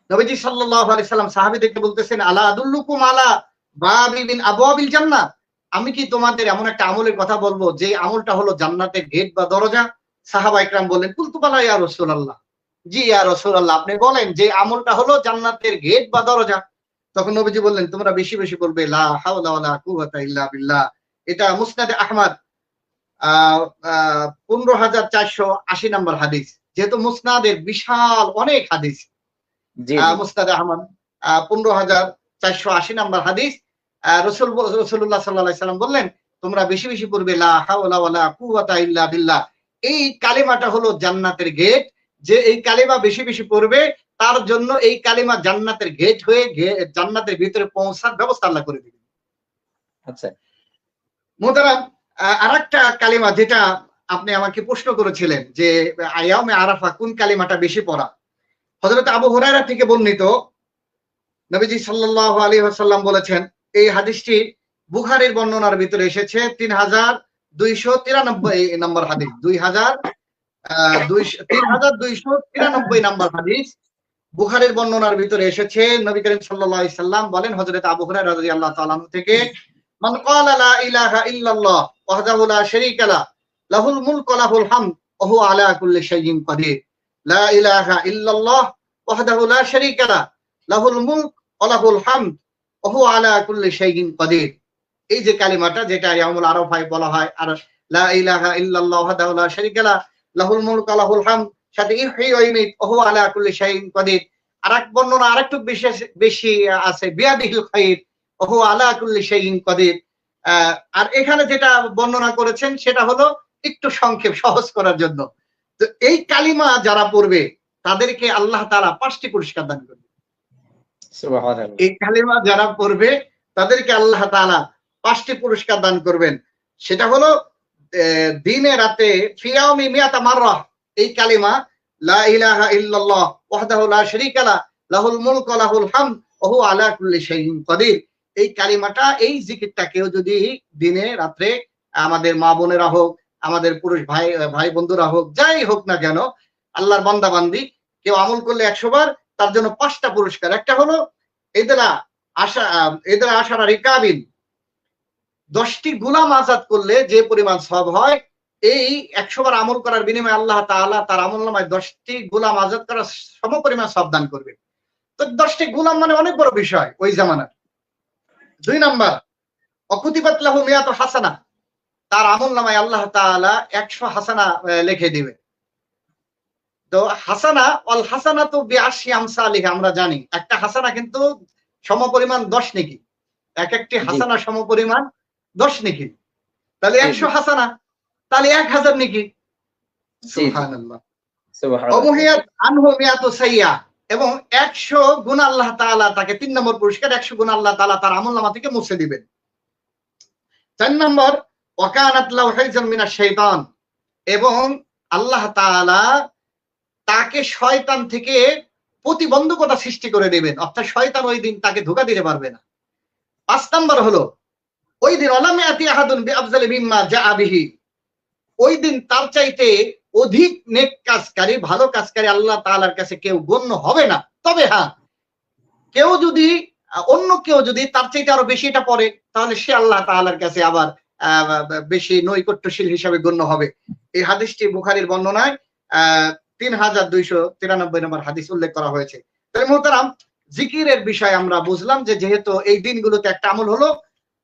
Speaker 2: নবীজি সাল্লাল্লাহু আলাইহি সাল্লাম সাহাবীদেরকে বলতেছেন, আলা আদুল্লুকুম আলা বাবি মিন আবওয়াবিল জান্নাহ, আমি কি তোমাদের এমন একটা আমলের কথা বলবো যে আমলটা হলো জান্নাতের গেট বা দরজা? সাহাবা ইকরাম বললেন, কুলতু বালা ইয়া রাসূলুল্লাহ, জি ইয়া রাসূলুল্লাহ, আপনি বলেন যে আমলটা হলো জান্নাতের গেট বা দরজা। তখন নবীজি বললেন, তোমরা বেশি বেশি বলবে লা হাওলা ওয়ালা কুওয়াতা ইল্লা বিল্লাহ। এটা মুসনাদে আহমদ 15,480 নম্বর হাদিস। যেহেতু মুসনাদের বিশাল অনেক হাদিস,
Speaker 1: জি জি
Speaker 2: মুসনাদে আহমদ 15,480 নম্বর হাদিস। রাসূলুল্লাহ সাল্লাল্লাহু আলাইহি সাল্লাম বললেন, তোমরা বেশি বেশি পড়বে লা হাওলা ওয়ালা কুওয়াতা ইল্লা বিল্লাহ। এই কালিমাটা হলো জান্নাতের গেট। যে এই কালিমা বেশি বেশি পড়বে তার জন্য এই কালিমা জান্নাতের গেট হয়ে জান্নাতের ভিতরে পৌঁছার ব্যবস্থা আল্লাহ করে দিবেন।
Speaker 1: আচ্ছা,
Speaker 2: মোহতারাম, আরেকটা কালিমা যেটা আপনি আমাকে প্রশ্ন করেছিলেন যে আয়ামে আরাফা কোন কালিমাটা বেশি পড়া। হযরত আবু হুরায়রা থেকে বর্ণিত, নবীজি সাল্লাল্লাহু আলাইহি ওয়াসাল্লাম বলেছেন, এই হাদিসটি বুখারীর বর্ণনার ভিতরে এসেছে 3293 নম্বর হাদিস, 3293 নম্বর হাদিস বুখারীর বর্ণনার ভিতরে এসেছে। নবী করিম সাল্লাল্লাহু আলাইহি সাল্লাম বলেন, হযরত আবু হুরায়রা রাদিয়াল্লাহু তাআলা আনহু থেকে, মান ক্বালা লা ইলাহা ইল্লাল্লাহ ওয়াহদাহু লা শারীকা লাহু লাহুল মুলকু ওয়া লাহুল হামদ ওয়া হুয়া আলা কুল্লি শাইইন কাদির। লা ইলাহা ইল্লাল্লাহ ওয়াহদাহু লা শারীকা লাহু লাহুল মুলকু ওয়া লাহুল হামদ ওয়া হুয়া আলা কুল্লি শাইইন কাদির। এই যে কালিমাটা, যেটা ইয়াউমুল আরাফায় বলা হয়, আর লা ইলাহা ইল্লাল্লাহ ওয়াহদাহু লা শারীকা লাহু লাহুল মুলকু ওয়া লাহুল হামদ, সাথে ইহয়ি ওয়া ইউমীত ওয়া হুয়া আলা কুল্লি শাইইন কাদির। আরেক বর্ণনা আরেকটু বেশি আছে, বিয়াদিহিল খায়র ওয়া হুয়া আলা কুল্লি শাইইন কাদির। আর এখানে যেটা বর্ণনা করেছেন সেটা হলো একটু সংক্ষেপ সহজ করার জন্য। তো এই কালিমা যারা পড়বে তাদেরকে আল্লাহ তাআলা 5টি পুরস্কার দান করবে।
Speaker 1: সুবহানাল্লাহ।
Speaker 2: এই কালিমা যারা পড়বে তাদেরকে আল্লাহ তাআলা 5টি পুরস্কার দান করবেন। সেটা হলো দিনে রাতে ফিয়াউমি মিয়াতা মাররা, এই কালিমা লা ইলাহা ইল্লাল্লাহ ওয়াহদাহু লা শারীকা লাহু লাহুল মুলকু ওয়া লাহুল হামদ ওয়া হুয়া আলা কুল্লি শাইইন কাদির। এই কালিমাটা, এই জিকিরটা কেউ যদি দিনে রাত্রে, আমাদের মা বোনেরা হোক, আমাদের পুরুষ ভাই বন্ধুরা হোক, যাই হোক না কেন, আল্লাহর বান্দা বান্দি কেউ আমল করলে 100 বার, তার জন্য 5টা পুরস্কার। একটা হলো এদরা আশারা রিকাবিন, 10টি গোলাম আজাদ করলে যে পরিমাণ সওয়াব হয়, এই 100 বার আমল করার বিনিময়ে আল্লাহ তাআলা তার আমলনামায় 10টি গোলাম আজাদ করার সমপরিমাণ সওয়াব দান করবে। তো 10টি গোলাম মানে অনেক বড় বিষয় ওই জামানার। 2 নাম্বার, অকুতিবাত লাহু মিয়াতু হাসানা, তার আমলনামায় আল্লাহ তাআলা 100 হাসানা লিখে দিবে। তো হাসানা অল হাসানাতু বিআশরি আমসালিহা, আমরা জানি একটা হাসানা কিন্তু সমপরিমাণ 10 নেকি, এক একটি
Speaker 1: জি
Speaker 2: হাসানা সমপরিমাণ 10 নেকি। তাহলে
Speaker 1: জি
Speaker 2: 100 হাসানা, তাহলে 1000 নেকি।
Speaker 1: জি জি
Speaker 2: সুবহানাল্লাহ।
Speaker 1: সুবহানাল্লাহ।
Speaker 2: অমহিয়াত আনহু মিয়াতু সাইয়্যা, এবং 100 গুণ আল্লাহ তাআলা তাকে, 3 নম্বর পুরস্কার, 100 গুণ আল্লাহ তাআলা তার আমলনামা থেকে মুছে দিবেন। 4 নম্বর, ওয়াকানাত লাহু হিফজান মিনাশ শাইতান, এবং আল্লাহ তাআলা তাকে শয়তান থেকে প্রতিবন্ধকতা সৃষ্টি করে দেবেন, অর্থাৎ শয়তান ওই দিন তাকে ধোঁকা দিতে পারবে না। 5 নম্বর হলো, ওই দিন ওয়ালাম ইয়াতি আহাদুন বিআফজালি মিম্মা জাআ বিহি, ওই দিন তার চাইতে অধিক নেক কাজকারী, ভালো কাজকারী আল্লাহ তাআলার কাছে কেউ গণ্য হবে না। তবে হ্যাঁ, অন্য কেউ যদি তার চাইতে আরো বেশি এটা পড়ে, তাহলে সে আল্লাহ তাআলার কাছে আবার বেশি নৈকট্যশীল হিসাবে গণ্য হবে। এই হাদিসটি বুখারীর বর্ণনায় 3293 নম্বর হাদিস উল্লেখ করা হয়েছে। তাই মুহতারাম, জিকিরের বিষয় আমরা বুঝলাম যে যেহেতু এই দিনগুলোতে একটা আমল হলো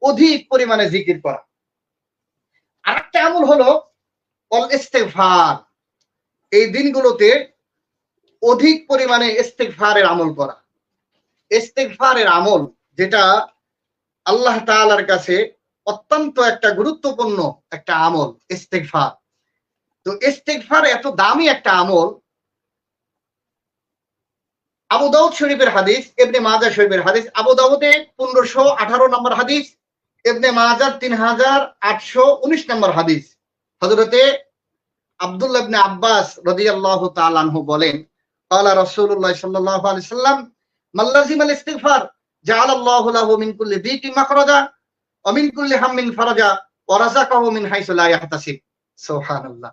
Speaker 2: অধিক পরিমাণে জিকির করা, আরেকটা আমল হলো অল ইস্তিগফার, এই দিনগুলোতে অধিক পরিমাণে ইস্তিগফারের আমল করা। ইস্তিগফারের আমল যেটা আল্লাহ তাআলার কাছে অত্যন্ত একটা গুরুত্বপূর্ণ একটা আমল ইস্তিগফার। তো ইস্তিগফার এত দামি একটা আমল, আবু দাউদ শরীফের হাদিস, ইবনে মাজাহ শরীফের হাদিস, আবু দাউদে 1518 নম্বর হাদিস, ইবনে মাজাহ 3819 নম্বর হাদিস। হযরতে আব্দুল্লাহ ইবনে আব্বাস রাদিয়াল্লাহু তাআলা আনহু বলেন, ক্বালা রাসূলুল্লাহ সাল্লাল্লাহু আলাইহি ওয়াসাল্লাম, মান লাযিমাল ইস্তিগফার জাআলাল্লাহু লাহু মিন কুল্লি যিকিন মাখরাজা ওয়া মিন কুল্লি হাম্মিন ফারাজা ওয়া রাযাকাহু মিন হাইসু লা ইয়াহতাসিব। সুবহানাল্লাহ।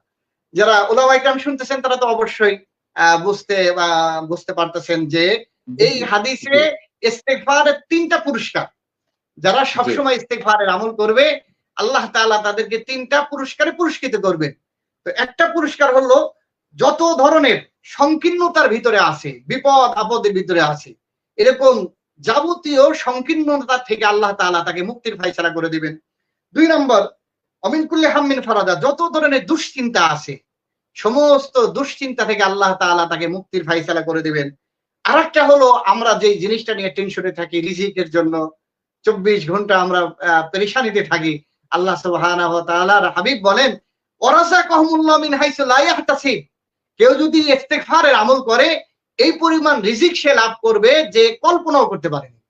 Speaker 2: যারা উলামায়ে কেরাম শুনতেছেন তারা তো অবশ্যই বুঝতে পারতেছেন যে এই হাদিসে ইস্তেগফারের 3টা পুরস্কার। যারা সবসময় ইস্তেগফারের আমল করবে আল্লাহ তাআলা তাদেরকে 3টা পুরস্কারে পুরস্কৃত করবেন। তো একটা পুরস্কার হলো যত ধরনের সংকীর্ণতার ভিতরে আছে, বিপদ আপদের ভিতরে আছে, এরকম যাবতীয় সংকীর্ণতা থেকে আল্লাহ তাআলা তাকে মুক্তির ফায়সালা করে দিবেন। 2 নম্বর, অমিন কুল্লি হাম্মিন ফারাজা, যত ধরনের দুশ্চিন্তা আছে সমস্ত দুশ্চিন্তা থেকে আল্লাহ তাআলা তাকে মুক্তির ফায়সালা করে দিবেন। আরেকটা হলো আমরা যে জিনিসটা নিয়ে টেনশনে থাকি রিজিকের জন্য, 24 ঘন্টা আমরা পেরেশানিতে থাকি, আল্লাহ সুবহানাহু ওয়া তাআলার হাবিব বলেন ওয়ারাযাকাহুমুল্লাহু মিন হাইসু লা ইয়াহতাসিব, কেউ যদি ইস্তেগফারের আমল করে এই পরিমাণ রিজিক সে লাভ করবে যে কল্পনাও করতে পারেনি।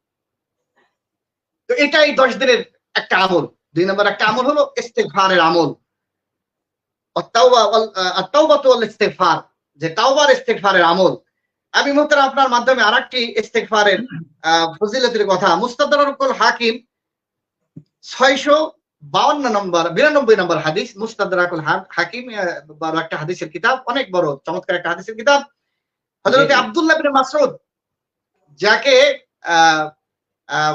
Speaker 2: তো এটাই 10 দিনের একটা আমল। 2 নম্বর একটা আমল হলো ইস্তেগফারের আমল, আত-তাওবাতু ওয়াল ইস্তিগফার, যে তাওবার ইস্তেগফারের আমল। আমি মুহতারাম আপনার মাধ্যমে আরেকটি ইস্তেগফারের ফজিলতের কথা, মুস্তাদরাকুল হাকিম 652 নম্বর 92 নম্বর হাদিস, মুস্তাদরাকুল হাকিম বড় একটা হাদিসের কিতাব, অনেক বড় চমৎকার একটা হাদিসের কিতাব। হযরত আব্দুল্লাহ ইবনে মাসউদ, যাকে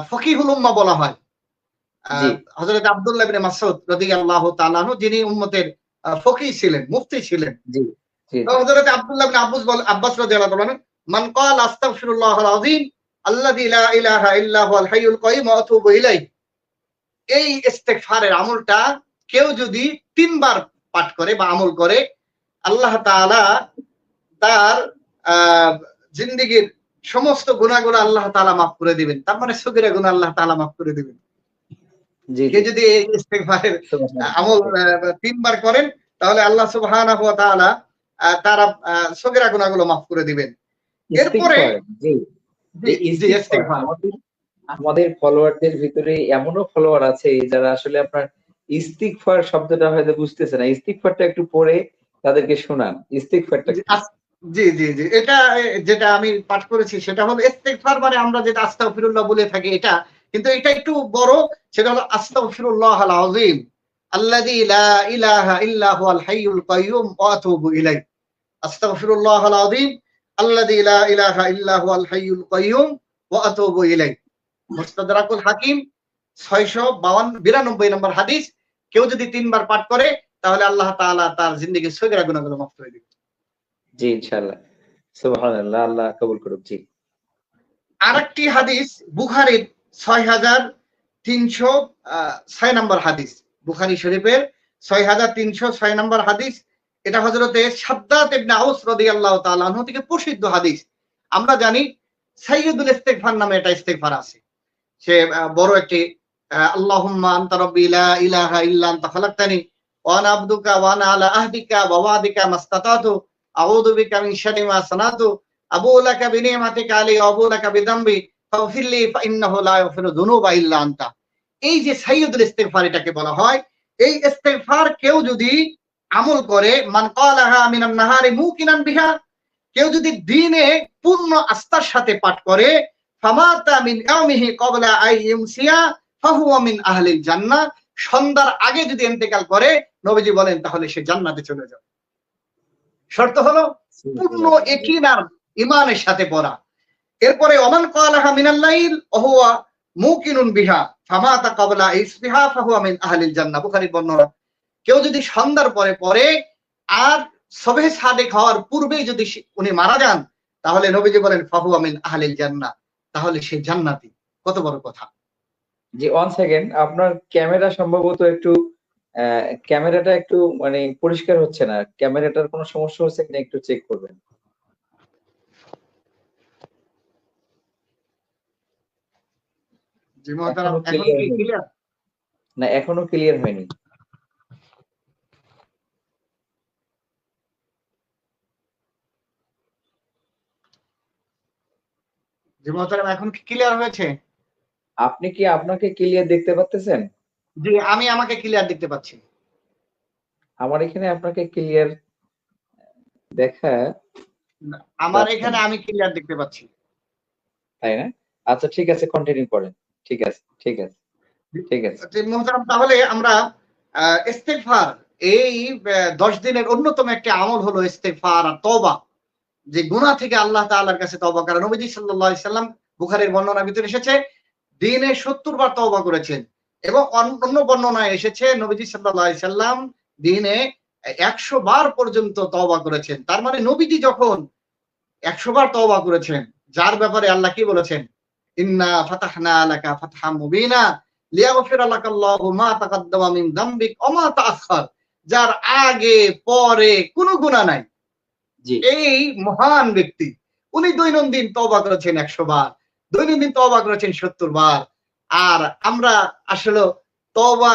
Speaker 2: ফকিহুল উম্মাহ বলা হয়, হযরত আব্দুল্লাহ ইবনে মাসউদ রাদিয়াল্লাহু তাআলা আনহু, যিনি উম্মতের ফকিহ ছিলেন, মুফতি ছিলেন। হযরত আব্দুল্লাহ ইবনে আব্বাস রাদিয়াল্লাহু তাআলা মান ক্বালা আস্তাগফিরুল্লাহাল আযীম আল্লাযী লা ইলাহা ইল্লা হুয়াল হাইয়ুল কাইয়্যুম ওয়া আতুবু ইলাইহি, এই ইস্তেগফারের আমলটা কেউ যদি 3 বার পাঠ করে বা আমল করে আল্লাহ তাআলা তার জিন্দেগীর সমস্ত গুনাহগুলো আল্লাহ তাআলা মাফ করে দিবেন। তার মানে সগীরা গুনাহ আল্লাহ তাআলা মাফ করে দিবেন। কে যদি এই ইস্তেগফারের আমল 3 বার করেন তাহলে আল্লাহ সুবহানাহু ওয়া তাআলা তার সগীরা গুনাহগুলো মাফ করে দিবেন। এরপরে
Speaker 1: আমাদের ফলোয়ারদের ভিতরে এমনও ফলোয়ার আছে যারা আসলে আপনার ইস্তিগফার শব্দটা হয়তো বুঝতেছে না, ইস্তিগফারটা একটু পড়ে তাদেরকে শোনান। ইস্তিগফারটা
Speaker 2: জি জি জি, এটা যেটা আমি পাঠ করেছি সেটা হলো ইস্তিগফার, মানে আমরা যেটা আস্তাগফিরুল্লাহ বলে থাকি এটা, কিন্তু এটা একটু বড়, সেটা হলো আস্তাগফিরুল্লাহাল আযীম আল্লাযী লা ইলাহা ইল্লা হুয়াল হাইয়ুল কাইয়্যুম ওয়া আতুবু ইলাইহি, আস্তাগফিরুল্লাহাল আযীম আল্লাযী লা ইলাহা ইল্লা হুয়াল হাইয়ুল কাইয়্যুম ওয়া আতুবু ইলাইহি, মুস্তাদরাকুল হাকিম 692 নম্বর হাদিস। কেউ যদি 3 বার পাঠ করে তাহলে আল্লাহ তাআলা তার জিন্দেগীর সগীরা গুনাহগুলো মাফ করে দিবেন।
Speaker 1: জি ইনশাআল্লাহ, সুবহানাল্লাহ, আল্লাহ কবুল করুক। জি
Speaker 2: আরেকটি হাদিস বুখারীর 6306 নম্বর হাদিস, বুখারী শরীফের 6306 নম্বর হাদিস। এটা হযরতে শাদ্দাদ ইবনে আউস রাদিয়াল্লাহু তাআলা আনহু থেকে প্রসিদ্ধ হাদিস। আমরা জানি সাইয়্যিদুল ইস্তিগফার নামে একটা ইস্তিগফার আছে, সে বড় একটি আল্লাহুম্মা আনতা রাব্বি লা ইলাহা ইল্লা আনতা খালাকতানি ওয়া আনা আবদুকা ওয়া আনা আলা আহদিকা ওয়া ওয়াদিকা মাসতাতাতু আউযু বিকা মিন শাররি মা সানাতু আবু লাকা বিনিমাতিকা আলী ওয়া আবু লাকা বিযামবি ফাগফিরলি ফাইন্নাহু লা ইয়াগফিরু যুনুবা ইল্লা আনতা। এই যে সাইয়্যিদুল ইস্তিগফার এটাকে বলা হয়, এই ইস্তিগফার কেউ যদি আমল করে, মান ক্বালাহা মিনান নাহারি মুকিনান বিহা, কেউ যদি দিনে পূর্ণ আস্থার সাথে পাঠ করে, ফামাতা মিন ইয়াউমিহি ক্বাবলা আই ইউমসিয়া ফাহুয়া মিন আহলিল জান্নাহ, সন্ধ্যার আগে যদি ইন্তেকাল করে নবীজি বলেন তাহলে সে জান্নাতে চলে যাবে। শর্ত হলো পূর্ণ ইয়াকিন আর ঈমানের সাথে পড়া। এরপরে ওমান ক্বালাহা মিনাল লাইল ওয়া হুয়া মুকিনুন বিহা ফামাতা ক্বাবলা ইসবিহা ফাহুয়া মিন আহলিল জান্নাহ, বুখারীর বর্ণনা। কেউ যদি সন্ধ্যার পরে পড়ে আর সুবহে সাদিক হওয়ার পূর্বেই যদি উনি মারা যান তাহলে নবীজি বলেন ফাহুয়া মিন আহলিল জান্নাহ, তাহলে সে জান্নাতি। কত বড় কথা।
Speaker 1: জি, 1 সেকেন্ড, আপনার ক্যামেরা সম্ভবত একটু ক্যামেরাটা একটু মানে পরিষ্কার হচ্ছে না, ক্যামেরাটার কোনো সমস্যা হচ্ছে কিনা একটু চেক করবেন।
Speaker 2: জি মুহতারাম, এখন কি ক্লিয়ার?
Speaker 1: না, এখনো ক্লিয়ার হয়নি।
Speaker 2: জি মুহতারাম, এখন কি ক্লিয়ার হয়েছে?
Speaker 1: আপনি কি আপনাকে ক্লিয়ার দেখতে পাচ্ছেন?
Speaker 2: জি, আমি আমাকে ক্লিয়ার দেখতে পাচ্ছি।
Speaker 1: আমার এখানে আপনাকে ক্লিয়ার দেখা,
Speaker 2: আমার এখানে আমি ক্লিয়ার দেখতে পাচ্ছি।
Speaker 1: তাই না? আচ্ছা ঠিক আছে, কন্টিনিউ করেন। ঠিক আছে ঠিক আছে ঠিক আছে।
Speaker 2: মুহতারাম, তাহলে আমরা ইস্তিগফার, এই 10 দিনের অন্যতম একটি আমল হলো ইস্তিগফার আর তওবা। যে গুনাহ থেকে আল্লাহ তাআলার কাছে তওবা করা। নবীজি সাল্লাল্লাহু আলাইহি সাল্লাম বুখারীর বর্ণনার ভিতরে এসেছে দিনে 70 বার তওবা করেছেন এবং অন্য বর্ণনায় এসেছে নবীজি সাল্লাল্লাহু আলাইহি সাল্লাম দিনে 100 বার পর্যন্ত তওবা করেছেন। তার মানে নবীজি যখন 100 বার তওবা করেছেন, যার ব্যাপারে আল্লাহ কি বলেছেন, ইন্না ফাতাহনা লাকা ফাতহাম মুবিনা লিয়াগফিরা লাকাল্লাহু মা তাকাদ্দামা মিন যামবিক ওয়া মা তাআখার, যার আগে পরে কোনো গুনাহ নাই।
Speaker 1: জি
Speaker 2: এই মহান ব্যক্তি উনি দৈনন্দিন তওবা করেছেন 100 বার, দৈনন্দিন তওবা করেছেন 70 বার। আর আমরা আসলে তওবা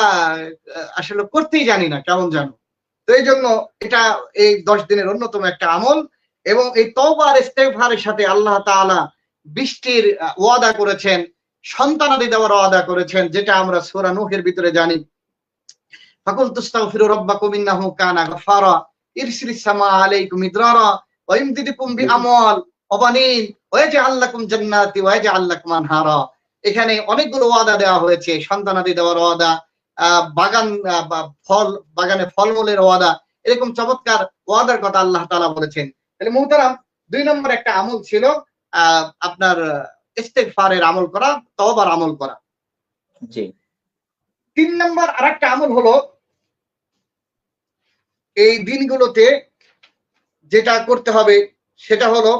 Speaker 2: আসলে করতেই জানি না, কেমন জানো। তো এই জন্য এটা এই 10 দিনের অন্যতম একটা আমল এবং এই তওবা আর ইস্তেগফারের সাথে আল্লাহ তাআলা বৃষ্টির ওয়াদা করেছেন, সন্তানাদি দেওয়ার ওয়াদা করেছেন, যেটা আমরা সূরা নূহের ভিতরে জানি। ফাকুল তুস্তাগফিরু রাব্বাকুম ইন্নাহু কানা গাফফারা ইরসিলিস সামা আলাইকুম মিদরারা ওয়া ইমদিদুকুম বিআমওয়াল ওয়া বানিন ওয়া ইয়াজআল লাকুম জান্নাতি ওয়া ইয়াজআল লাকুম আনহারা। এখানে অনেকগুলো ওয়াদা দেওয়া হয়েছে, সন্তানাদি দেওয়ার ওয়াদা, বাগান বাগানে ফলমূলের ওয়াদা, এরকম চমৎকার ওয়াদার কথা আল্লাহ তাআলা বলেছেন। তাহলে মুহতারাম 2 নম্বর একটা আমল ছিল আপনার ইস্তেগফারের আমল করা, তওবার আমল করা।
Speaker 1: জি
Speaker 2: 3 নম্বর আরেকটা আমল হলো এই দিনগুলোতে যেটা করতে হবে সেটা হলো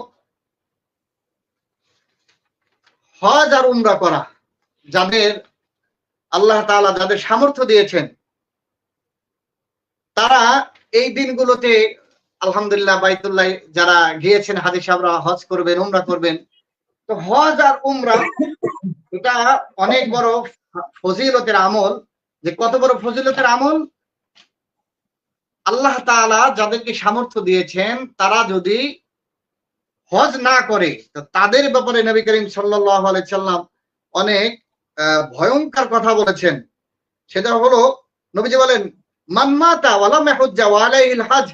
Speaker 2: হজ আর উমরা করা। যাদের আল্লাহ তাআলা যাদের সামর্থ্য দিয়েছেন তারা এই দিনগুলোতে আলহামদুলিল্লাহ বাইতুল্লাহ যারা গিয়েছেন হাজী সাহেবরা হজ করবেন, উমরা করবেন। তো হজ আর উমরা এটা অনেক বড় ফজিলতের আমল। যে কত বড় ফজিলতের আমল, আল্লাহ তাআলা যাদেরকে সামর্থ্য দিয়েছেন তারা যদি হজ না করে তো তাদের ব্যাপারে নবী করিম সাল্লাল্লাহু আলাইহি সাল্লাম অনেক ভয়ঙ্কর কথা বলেছেন। সেটা হলো নবীজি বলেন, মান মাতা ওয়া লাম ইয়াহুজ্জা ওয়া আলাইহিল হজ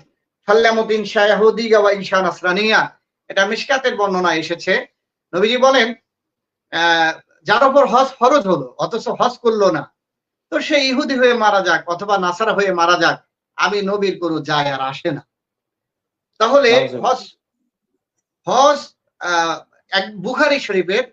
Speaker 2: ফাল্যামুত ইনশা ইয়াহুদিয়া ওয়া ইনশা নাসরানিয়া। এটা মিশকাতের বর্ণনা এসেছে। নবীজি বলেন যার উপর হজ ফরজ হলো অথচ হজ করলো না, তো সে ইহুদি হয়ে মারা যাক অথবা নাসারা হয়ে মারা যাক, আমি নবীর কোনো যায় আর আসে না। তাহলে হজ এক বুখারী শরীফের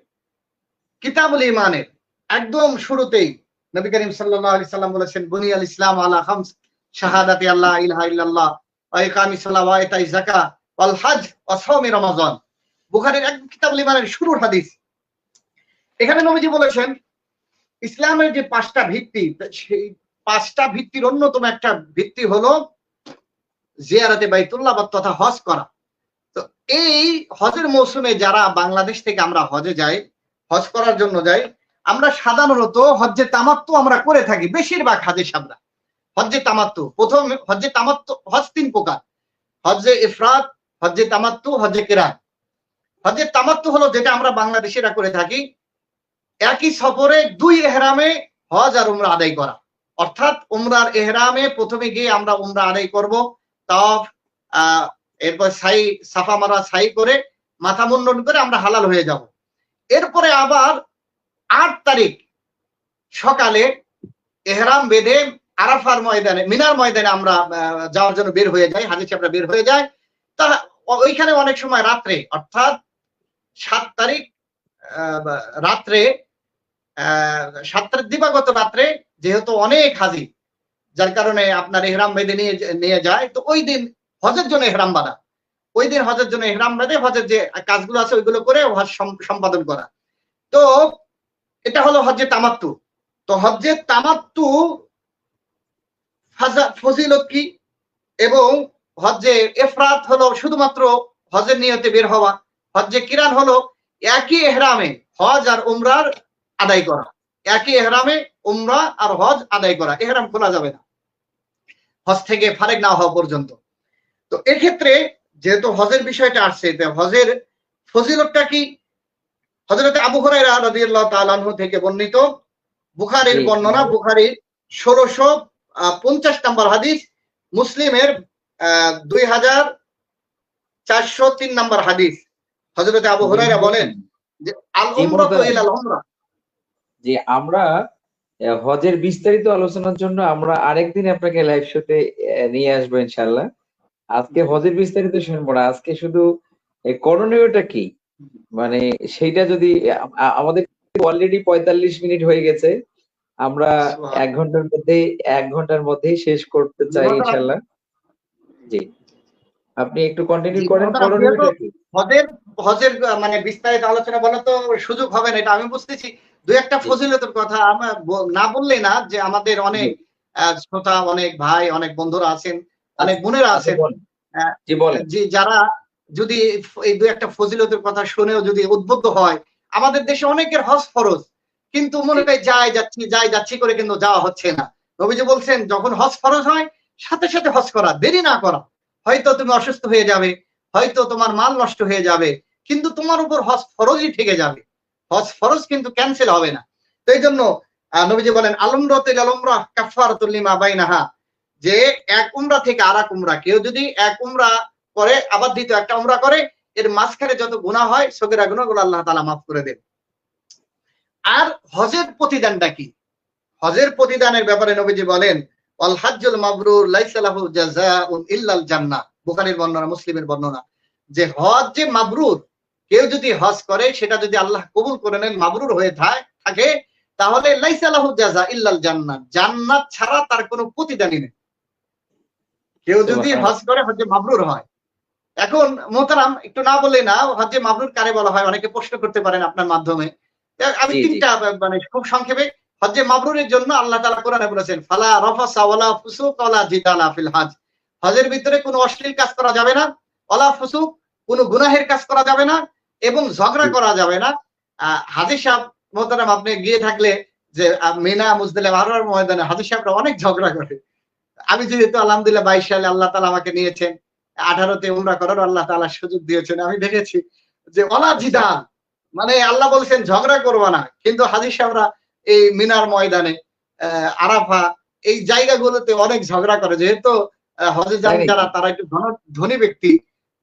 Speaker 2: কিতাবুল ঈমানের একদম শুরুতেই নবী করিম সাল্লাল্লাহু আলাইহি সাল্লাম বলেছেন, বুনিয়াল ইসলাম আলা খামস শাহাদাতি আল্লা ইলাহা ইল্লাল্লাহ ওয়া ইকামিস সালাহ ওয়া ইতাইজ যাকাত ওয়াল হজ ওয়া সাওমি রমাযান। বুখারীর এক কিতাবুল ঈমানের শুরুর হাদিস। এখানে নবীজি বলেছেন ইসলামের যে 5টা ভিত্তি, সেই 5টা ভিত্তির অন্যতম একটা ভিত্তি হলো জিয়ারাতে বাইতুল্লাহ তথা হজ করা। তো এই হজের মৌসুমে যারা বাংলাদেশ থেকে আমরা হজে যাই, হজ করার জন্য যাই, আমরা সাধারণত হজ্জে তামাত্তু আমরা করে থাকি। বেশিরভাগ হাজী সাহেবরা হজ্জে তামাত্তু, প্রথম হজ্জে তামাত্তু, হজ 3 প্রকার, হজ্জে ইফরাদ, হজ্জে তামাত্তু, হজ্জে কিরান। হজ্জে তামাত্তু হলো যেটা আমরা বাংলাদেশিরা করে থাকি, একই সফরে 2 ইহরামে হজ আর উমরা আদায় করা। অর্থাৎ উমরার ইহরামে প্রথমে গিয়ে আমরা উমরা আদায় করব, তাওয়াফ, এরপর সাই, সাফা মারা সাই করে মাথা মুন্ডন করে আমরা হালাল হয়ে যাব। এরপরে আবার 8 তারিখ সকালে ইহরাম বেঁধে আরাফার ময়দানে, মিনার ময়দানে আমরা যাওয়ার জন্য বের হয়ে যাই, হাজী সাহেবরা বের হয়ে যায়। তা ওইখানে অনেক সময় রাত্রে, অর্থাৎ 7 তারিখ রাত্রে, 7 তারিখ দিবাগত রাত্রে, যেহেতু অনেক হাজী যার কারণে আপনার ইহরাম বেঁধে নিয়ে যায়, তো ওই দিন হজের জন্য ইহরাম বাঁধা, ওই দিন হজের জন্য ইহরাম বেঁধে হজের যে কাজগুলো আছে ওইগুলো করে হজ সম্পাদন করা। তো এটা হলো হজ্জে তামাত্তু। তো হজ্জে তামাত্তু ফজিলত কি, এবং হজ্জে ইফরাদ হলো শুধুমাত্র হজের নিয়তে বের হওয়া, হজ্জে কিরান হলো একই ইহরামে হজ আর উমরার আদায় করা, একই ইহরামে উমরা আর হজ আদায় করা, ইহরাম খোলা যাবে না হজ থেকে ফারেক না হওয়া পর্যন্ত। তো এক্ষেত্রে যেহেতু হজের বিষয়টা আসছে, হজের ফজিলতটা কি, হযরত আবু হুরায়রা রাদিয়াল্লাহু তাআলা আনহু থেকে বর্ণিত, বুখারীর বর্ণনা, বুখারীর 1650 নম্বর হাদিস, মুসলিমের 2403 নম্বর হাদিস। হযরত আবু হুরায়রা বলেন যে আল উমরাতু ইলাল উমরা।
Speaker 1: যে আমরা হজের বিস্তারিত আলোচনার জন্য আমরা আরেকদিন আপনাকে লাইভ শোতে নিয়ে আসবো ইনশাআল্লাহ। আজকে হজের বিস্তারিত শুনবো না, আজকে শুধু এই করণীয়টা কি? মানে সেইটা যদি আমাদের অলরেডি 45 মিনিট হয়ে গেছে, আমরা 1 ঘন্টার মধ্যেই শেষ করতে চাই ইনশাল্লাহ। জি, আপনি একটু কন্টিনিউ করেন, করণীয়টা কি?
Speaker 2: হজের মানে বিস্তারিত আলোচনা বলা তো সুযোগ হবে না, এটা আমি বুঝতেছি। দুই একটা ফজিলতের কথা আমরা না বললেই না, যে আমাদের অনেক শ্রোতা, অনেক ভাই, অনেক বন্ধুরা আছেন, অনেক বোনেরা আছেন, যে যারা যদি এই দুই একটা ফজিলতের কথা শুনেও যদি উদ্বুদ্ধ হয়। আমাদের দেশে অনেকের হজ ফরজ, কিন্তু মনে হয় যাই যাচ্ছি করে কিন্তু যাওয়া হচ্ছে না। নবীজি বলছেন যখন হজ ফরজ হয় সাথে সাথে হজ করা, দেরি না করা। হয়তো তুমি অসুস্থ হয়ে যাবে, হয়তো তোমার মাল নষ্ট হয়ে যাবে, কিন্তু তোমার উপর হজ ফরজই থেকে যাবে, হজ ফরজ কিন্তু ক্যান্সেল হবে না। তো এই জন্য নবীজি বলেন আলমরাতুল আলমরা কাফারাতুল লিমা বাইনাহা, যে এক উমরা থেকে আরেক উমরা, কেউ যদি এক উমরা করে আবার দ্বিতীয় একটা উমরা করে, এর মাঝখানে যত গুনাহ হয় সগীরা গুনাহগুলো আল্লাহ তাআলা মাফ করে দেন। আর হজের প্রতিদানটা কি? হজের প্রতিদানের ব্যাপারে নবীজি বলেন ওয়াল হাজ্জুল মাবরুর লাইসা লাহু জাযাউন ইল্লাল জান্নাহ, বুখারীর বর্ণনা, মুসলিমের বর্ণনা, যে হজ যে মাবরুর, কেউ যদি হজ করে সেটা যদি আল্লাহ কবুল করে নেন, মাবরুর হয়ে থাকে, তাহলে লাইসা লাহু জাযা ইল্লাল জান্নাহ, জান্নাত ছাড়া তার কোনো প্রতিদানই নেই। কেউ যদি হজ করে হজে মাবরুর হয়। এখন মোহতারাম, একটু না বললে না, হজে মাবরুর কারে বলা হয় অনেকে প্রশ্ন করতে পারেন আপনার মাধ্যমে। আমি তিনটা মানে খুব সংক্ষেপে, হজ্জে মাবরুরের জন্য আল্লাহ তাআলা কোরআনে বলেছেন ফালা রাফাসা ওয়ালা ফুসুক ওয়ালা জিদালা ফিল হজ, হজের ভিতরে কোনো অশ্লীল কাজ করা যাবে না, ওয়ালা ফুসুক, কোনো গুনাহের কাজ করা যাবে না, এবং ঝগড়া করা যাবে না। হাজী সাহেব মোহতারাম, আপনি গিয়ে থাকলে যে মিনা মুজদালিফা আরফার ময়দানে হাজী সাহেবরা অনেক ঝগড়া করে। আমি যেহেতু আলহামদুলিল্লাহ 22 সালে আল্লাহ তাআলা আমাকে নিয়েছেন, 18তে উমরা করার আল্লাহ তাআলা সুযোগ দিয়েছেন, আমি দেখেছি যে ওয়ালা জিদাল, মানে আল্লাহ বলছেন ঝগড়া করবা না, কিন্তু হাজী সাহেবরা এই মিনার ময়দানে, আরাফা, এই জায়গাগুলোতে অনেক ঝগড়া করে। যেহেতু হজে যান যারা, তারা একটু ধনী ব্যক্তি,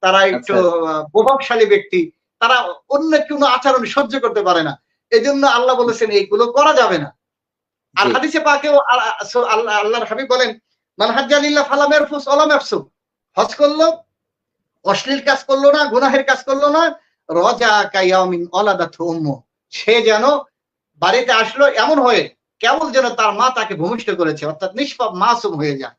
Speaker 2: তারা একটু প্রভাবশালী ব্যক্তি, তারা অন্য কোনো আচরণ সহ্য করতে পারে না। এজন্য আল্লাহ বলেছেন এইগুলো করা যাবে না। আর হাদিসে পাকেও আল্লাহর হাবিব বলেন মান হাজ্জা লিল্লাহ ফালাম ইয়ারফুস ওয়া লাম ইয়াফসুক, হজ করলো, অশ্লীল কাজ করলো না, গুনাহের কাজ করলো না, রাজা কায়ামিন ওয়ালাদাতহু উম্মু, সে যেন বাড়িতে আসলো এমন হয়ে কেবল যেন তার মা তাকে ভূমিষ্ঠ করেছে, অর্থাৎ নিষ্পাপ মাসুম হয়ে যায়।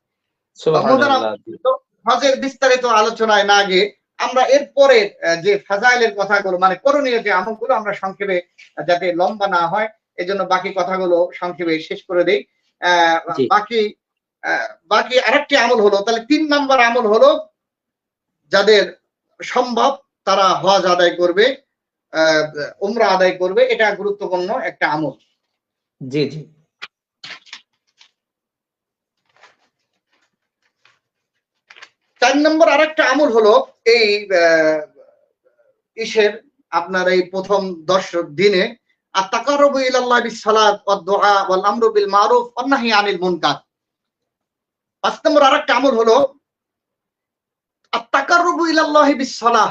Speaker 2: হজের বিস্তারিত আলোচনায় না গিয়ে আমরা এরপরে যে ফাজাইলের কথাগুলো, মানে করণীয় যে আমলগুলো, আমরা সংক্ষেপে, যাতে লম্বা না হয় এজন্য বাকি কথাগুলো সংক্ষেপে শেষ করে দেই। বাকি আরেকটি আমল হলো, তাহলে 3 নম্বর আমল হলো যাদের সম্ভব তারা হজ আদায় করবে, উমরা আদায় করবে, এটা গুরুত্বপূর্ণ একটা আমল।
Speaker 1: জি জি।
Speaker 2: 4 নম্বর আরেকটা আমল হলো এই ইসের আপনার এই প্রথম 10 দিনে আত-তাকাররুবু ইলাল্লাহি বিস-সালাত ওয়াদ-দুআ ওয়াল আমরু বিল মারুফ ওয়ান নাহয়ি আনিল মুনকার। 5 নম্বর আরেকটা আমল হলো আত-তাকাররুবু ইলাল্লাহি বিস-সালাহ,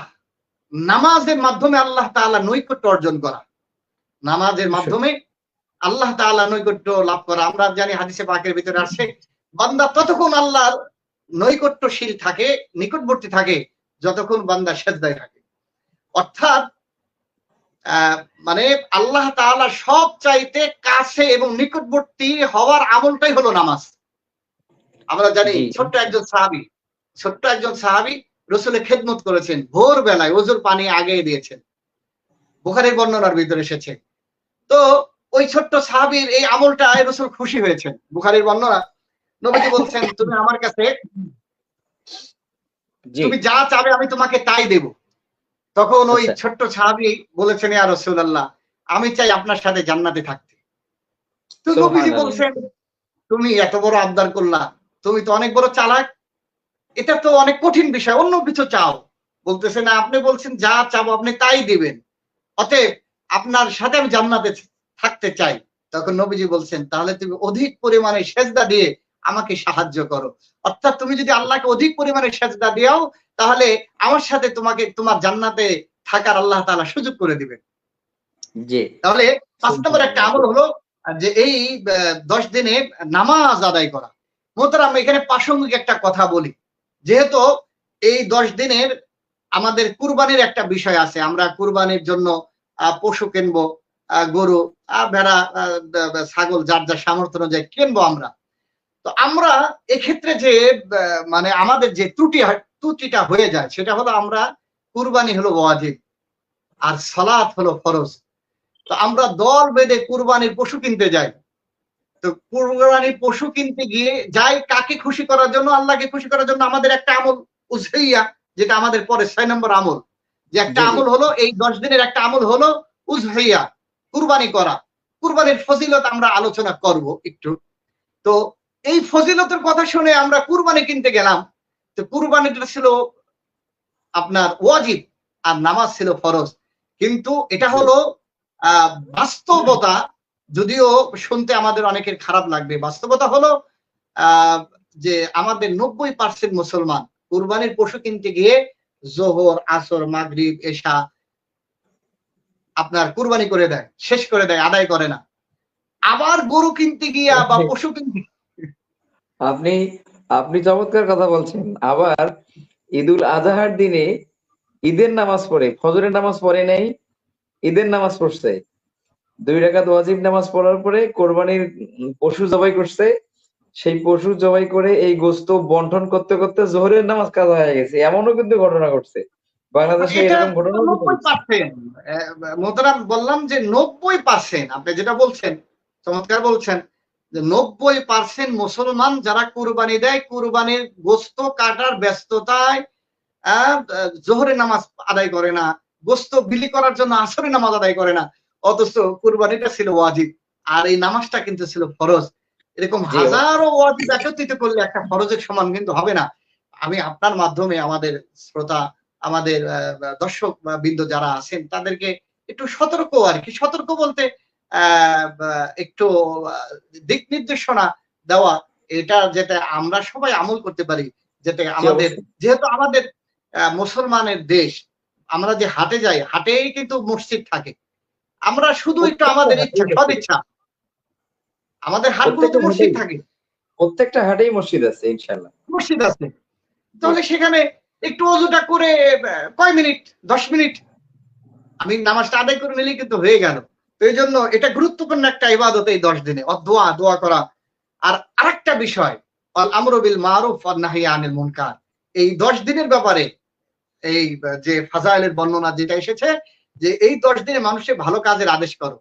Speaker 2: নামাজের মাধ্যমে আল্লাহ তাআলা নৈকট্য অর্জন করা, নামাজের মাধ্যমে আল্লাহ তাআলা নৈকট্য লাভ করা। আমরা জানি হাদিসে পাকের ভিতরে আছে বান্দা ততক্ষণ আল্লাহর নৈকট্যশীল থাকে, নিকটবর্তী থাকে, যতক্ষণ বান্দা সেজদায় থাকে। অর্থাৎ মানে আল্লাহ তাআলা সব চাইতে কাছে এবং নিকটবর্তী হওয়ার আমলটাই হলো নামাজ। আমরা জানি ছোট্ট একজন সাহাবী রাসূলের খেদমত করেছেন, ভোর বেলায় ওযুর পানি আগে দিয়েছেন, বুখারীর বর্ণনার ভিতরে এসেছে। তো ওই ছোট্ট সাহাবীর এই আমলটা রাসূল খুশি হয়েছেন, বুখারীর বর্ণনা। নবীজি বলছেন তুমি আমার কাছে তুমি যা চাবে আমি তোমাকে তাই দেব। তখন ওই ছোট্ট সাহাবী বলেছেন ইয়া রাসূলুল্লাহ, আমি চাই আপনার সাথে জান্নাতে থাকতে। তো নবীজি বলছেন তুমি এত বড় আবদার করলা, তুমি তো অনেক বড় চালাক, এটা তো অনেক কঠিন বিষয়, অন্য কিছু চাও। বলতেছে না, আপনি বলছেন যা চাবো আপনি তাই দিবেন, অতএব আপনার সাথে আমি জান্নাতে থাকতে চাই। তখন নবীজি বলছেন তাহলে তুমি অধিক পরিমাণে সেজদা দিয়ে আমাকে সাহায্য করো। অর্থাৎ তুমি যদি আল্লাহকে অধিক পরিমাণে সেজদা দিও, তাহলে আমার সাথে তোমাকে তোমার জান্নাতে থাকার আল্লাহ তাআলা সুযোগ করে দিবেন। জি, তাহলে 5 নম্বর একটা আমল হলো যে এই 10 দিনে নামাজ আদায় করা। মোহতারাম, এখানে প্রাসঙ্গিক একটা কথা বলি, যেহেতু এই 10 দিনের আমাদের কুরবানির একটা বিষয় আছে, আমরা কুরবানির জন্য পশু কিনবো, গরু, ভেড়া, ছাগল, যার যার সামর্থ্য অনুযায়ী কিনবো আমরা। তো আমরা এক্ষেত্রে যে মানে আমাদের যে ত্রুটিটা হয়ে যায় সেটা হলো আমরা কুরবানি হলো ওয়াজিব আর সালাত হলো ফরজ। তো আমরা দল বেঁধে কুরবানির পশু কিনতে যাই। তো কুরবানির পশু কিনতে গিয়ে যাই কাকে খুশি করার জন্য? আল্লাহকে খুশি করার জন্য। আমাদের একটা আমল উজহিয়া, যেটা আমাদের পরে 6 নম্বর আমল, যে একটা
Speaker 1: জি জি।
Speaker 2: আমল হলো এই 10 দিনের একটা আমল হলো উজহিয়া, কুরবানি করা। কুরবানির ফজিলত আমরা আলোচনা করব একটু। তো এই ফজিলতের কথা শুনে আমরা কুরবানি কিনতে গেলাম। তো কুরবানিটা ছিল আপনার ওয়াজিব আর নামাজ ছিল ফরজ। কিন্তু এটা হলো বাস্তবতা, যদিও শুনতে আমাদের অনেকের খারাপ লাগবে। বাস্তবতা হলো যে আমাদের 90% মুসলমান কুরবানির পশু কিনতে গিয়ে জোহর, আসর, মাগরিব, এশা আপনার কুরবানি করে দেয়, শেষ করে দেয়, আদায় করে না। আবার গরু কিনতে গিয়া বা পশু কিনতে
Speaker 1: আপনি আপনি চমৎকার কথা বলছেন। আবার ঈদুল আজহার দিনে ঈদের নামাজ পড়ে, ফজরের নামাজ পড়ে নাই, ঈদের নামাজ পড়ছে, 2 রাকাত ওয়াজিব নামাজ পড়ার পরে কোরবানির পশু জবাই করছে। সেই পশু জবাই করে এই গোস্ত বন্টন করতে করতে জোহরের নামাজ কাজা হয়ে গেছে, এমনও কিন্তু ঘটনা ঘটছে বাংলাদেশে,
Speaker 2: এটা
Speaker 1: এরকম ঘটনাও কিন্তু ঘটছে।
Speaker 2: 90%। মোহতারাম, বললাম যে 90%। আপনি যেটা বলছেন চমৎকার বলছেন, যে 90% মুসলমান যারা কুরবানি দেয়, কুরবানির গোস্ত কাটার ব্যস্ততায় জোহরের নামাজ আদায় করে না, গোস্ত বিলি করার জন্য আসরের নামাজ আদায় করে না। অথচ কুরবানিটা ছিল ওয়াজিব আর এই নামাজটা কিন্তু ছিল ফরজ। এরকম
Speaker 1: জি
Speaker 2: হাজারো ওয়াজিব একত্রিত করলে একটা ফরজের সমান কিন্তু হবে না। আমি আপনার মাধ্যমে আমাদের শ্রোতা, আমাদের দর্শক বৃন্দ যারা আছেন তাদেরকে একটু সতর্ক, আর কি সতর্ক বলতে একটু দিক নির্দেশনা দেওয়া, এটা যাতে আমরা সবাই আমল করতে পারি। যাতে
Speaker 1: জি
Speaker 2: আমাদের,
Speaker 1: অবশ্যই।
Speaker 2: যেহেতু আমাদের মুসলমানের দেশ, আমরা যে হাটে যাই, হাটেই কিন্তু মসজিদ থাকে। আমরা শুধু একটু
Speaker 1: প্রত্যেকটা
Speaker 2: আমাদের ইচ্ছা,
Speaker 1: হাটেই মসজিদ আছে।
Speaker 2: সদিচ্ছা, আমাদের হাটগুলোতে
Speaker 1: প্রত্যেকটা
Speaker 2: মসজিদ
Speaker 1: হাটেই
Speaker 2: থাকে,
Speaker 1: প্রত্যেকটা হাটেই মসজিদ আছে ইনশাআল্লাহ।
Speaker 2: মসজিদ আছে। তাহলে সেখানে একটু অজুটা করে কয় মিনিট, 10 মিনিট আমি নামাজটা আদায় করে নিলেই কিন্তু হয়ে গেল। তো এই জন্য এটা গুরুত্বপূর্ণ একটা ইবাদত এই 10 দিনে, দোয়া করা। আর আরেকটা বিষয়, আল আমরু বিল মারুফ ওয়ান নাহি আনিল মুনকার। এই 10 দিনের ব্যাপারে এই যে ফাজাইলের বর্ণনা যেটা এসেছে, যে এই 10 দিনে মানুষের ভালো কাজের আদেশ করো,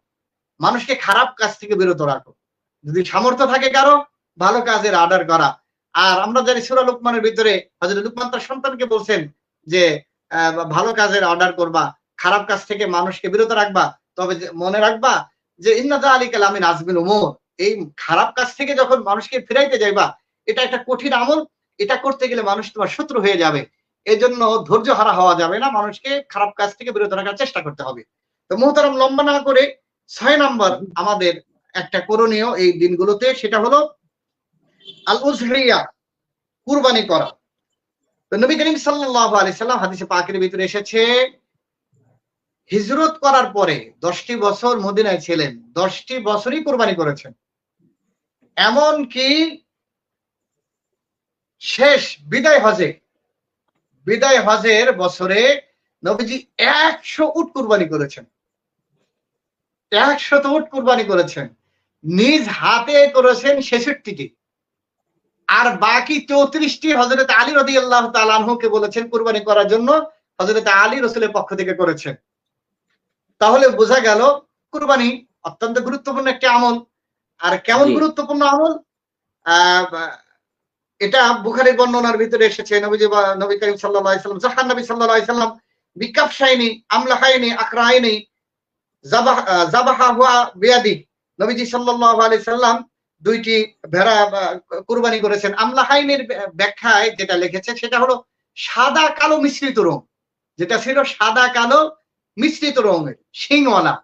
Speaker 2: মানুষকে খারাপ কাজ থেকে বিরত রাখো। যদি সামর্থ্য থাকে কারো, ভালো কাজের অর্ডার করা। আর আমরা জানি সূরা লুকমানের ভিতরে হযরত লুকমান তার সন্তানকে বলছেন যে ভালো কাজের অর্ডার করবা, খারাপ কাজ থেকে মানুষকে বিরত রাখবা। তবে মনে রাখবা যে ইন্না যালিকা লামিন আজমিল উমুর, এই খারাপ কাজ থেকে যখন মানুষকে ফিরাইতে যাইবা, এটা একটা কঠিন আমল। এটা করতে গেলে মানুষ তোমার শত্রু হয়ে যাবে। এজন্য ধৈর্য হারা হওয়া যাবে না, মানুষকে খারাপ কাজ থেকে বিরত রাখার চেষ্টা করতে হবে। তো মুহতারাম, লম্বা না করে 6 নম্বর আমাদের একটা করণীয় এই দিনগুলোতে, সেটা হলো আল উজহিয়া, কুরবানি করা। তো নবী করিম সাল্লাল্লাহু আলাইহি সাল্লাম হাদিসে পাকের ভিতরে এসেছে, হিজরত করার পরে 10টি বছর মদিনায় ছিলেন, 10টি বছরই কুরবানি করেছেন। এমন কি শেষ বিদায় হজের বছরে নবীজি 100 উট কুরবানি করেছেন। 100 উট কুরবানি করেছেন, নিজ হাতে করেছেন 66টি। আর বাকি 34টি হযরত আলী রাদিয়াল্লাহু তাআলা আনহুকে বলেছেন কুরবানি করার জন্য, হযরত আলী রাসূলের পক্ষ থেকে করেছেন। তাহলে বোঝা গেল কুরবানি অত্যন্ত গুরুত্বপূর্ণ একটি আমল। আর কেমন
Speaker 1: জি
Speaker 2: গুরুত্বপূর্ণ আমল? আহ এটা বুখারীর বর্ণনার ভিতরে এসেছে, নবী করিম সাল্লাল্লাহু আলাইহি সাল্লাম, জাহান নবী সাল্লাল্লাহু আলাইহি সাল্লাম বিকাফশাইনি আমলাহাইনি আকরাইনি জাবাহা হুয়া বিয়াদি। নবীজি সাল্লাল্লাহু আলাইহি সাল্লাম 2টি ভেড়া কুরবানি করেছেন। আমলাহাইনের ব্যাখ্যায় যেটা লিখেছে সেটা হলো সাদা কালো মিশ্রিত রং, যেটা ছিল সাদা কালো মিশ্রিত রঙের, শিংওয়ালা,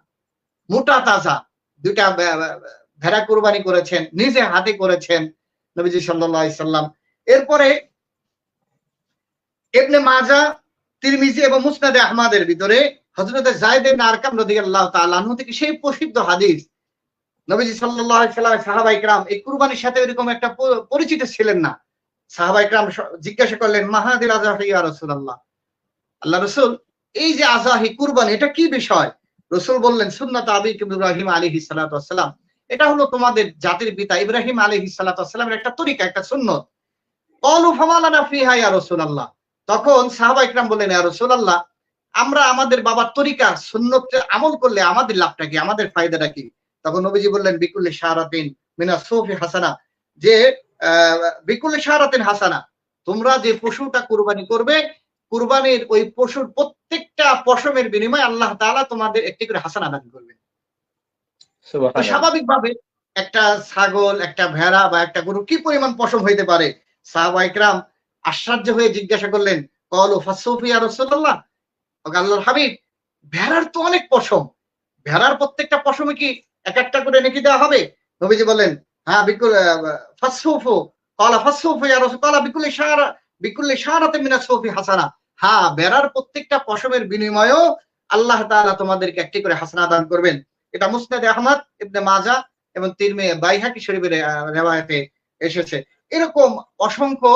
Speaker 2: মোটা তাজা 2টা ভেড়া কুরবানি করেছেন, নিজে হাতে করেছেন নবীজি সাল্লাল্লাহু আলাইহি সাল্লাম। এরপরে ইবনে মাজাহ, তিরমিজি এবং মুসনাদে আহমদের ভিতরে হযরত যায়েদ ইবনে আরকাম রাদিয়াল্লাহু তাআলা আনহু থেকে সেই প্রসিদ্ধ হাদিস, নবীজি সাল্লাল্লাহু আলাইহি সাল্লাম, সাহাবায়ে কিরাম এই কুরবানির সাথে এরকম একটা পরিচিত ছিলেন না। সাহাবায়ে কিরাম জিজ্ঞাসা করলেন, মাহাদিল আযহারি ইয়া রাসূলুল্লাহ, আল্লাহ রসুল এই যে আজাহি কুরবানি এটা কি বিষয়? রসুল বললেন সুন্নাত আবিকুম ইব্রাহিম আলাইহিস সালাতু ওয়াস সালাম, এটা হলো তোমাদের জাতির পিতা ইব্রাহিম আলাইহিস সালাতু ওয়াস সালামের একটা তরিকা, একটা সুন্নত। ক্বালু ফামা লানা ফিহা ইয়া রাসূলুল্লাহ, তখন সাহাবা ইকরাম বললেন ইয়া রাসূলুল্লাহ, আমরা আমাদের বাবার তরিকা সুন্নতে আমল করলে আমাদের লাভটা কি, আমাদের ফায়দাটা কি? তখন নবীজি বললেন বিকুল্লি শারাতিন মিনাস সুফি হাসানা, যে বিকুল্লি শারাতিন হাসানা, তোমরা যে পশুটা কুরবানি করবে, কুরবানির ওই পশুর প্রত্যেকটা পশমের বিনিময়ে আল্লাহ তাআলা তোমাদের একটি করে হাসানা দান করবেন। তো
Speaker 1: সুবহানাল্লাহ।
Speaker 2: স্বাভাবিকভাবে একটা ছাগল, একটা ভেড়া বা একটা গরু কি পরিমাণ পশম হইতে পারে? সাহাবা ইকরাম আশ্চর্য হয়ে জিজ্ঞাসা করলেন, ক্বালু ফাসসুফি ইয়া রাসূলুল্লাহ, আল্লাহর হাবিব, ভেড়ার তো অনেক পশম, ভেড়ার প্রত্যেকটা পশমে কি এক একটা করে নেকি দেওয়া হবে? নবীজি বললেন, হ্যাঁ বিকুল ফাসসুফু, ক্বালা ফাসসুফু ইয়া রাসূল, ক্বালা বিকুল্লি শারাতিন মিনাস সুফি হাসানা, হ্যাঁ ভেড়ার প্রত্যেকটা পশমের বিনিময়েও আল্লাহ তাআলা তোমাদেরকে একটি করে হাসানা দান করবেন। এটা মুসনাদে আহমদ, ইবনে মাজাহ এবং তিরমিজি, বাইহাকি শরীফের রিওয়ায়াতে এসেছে। এরকম অসংখ্য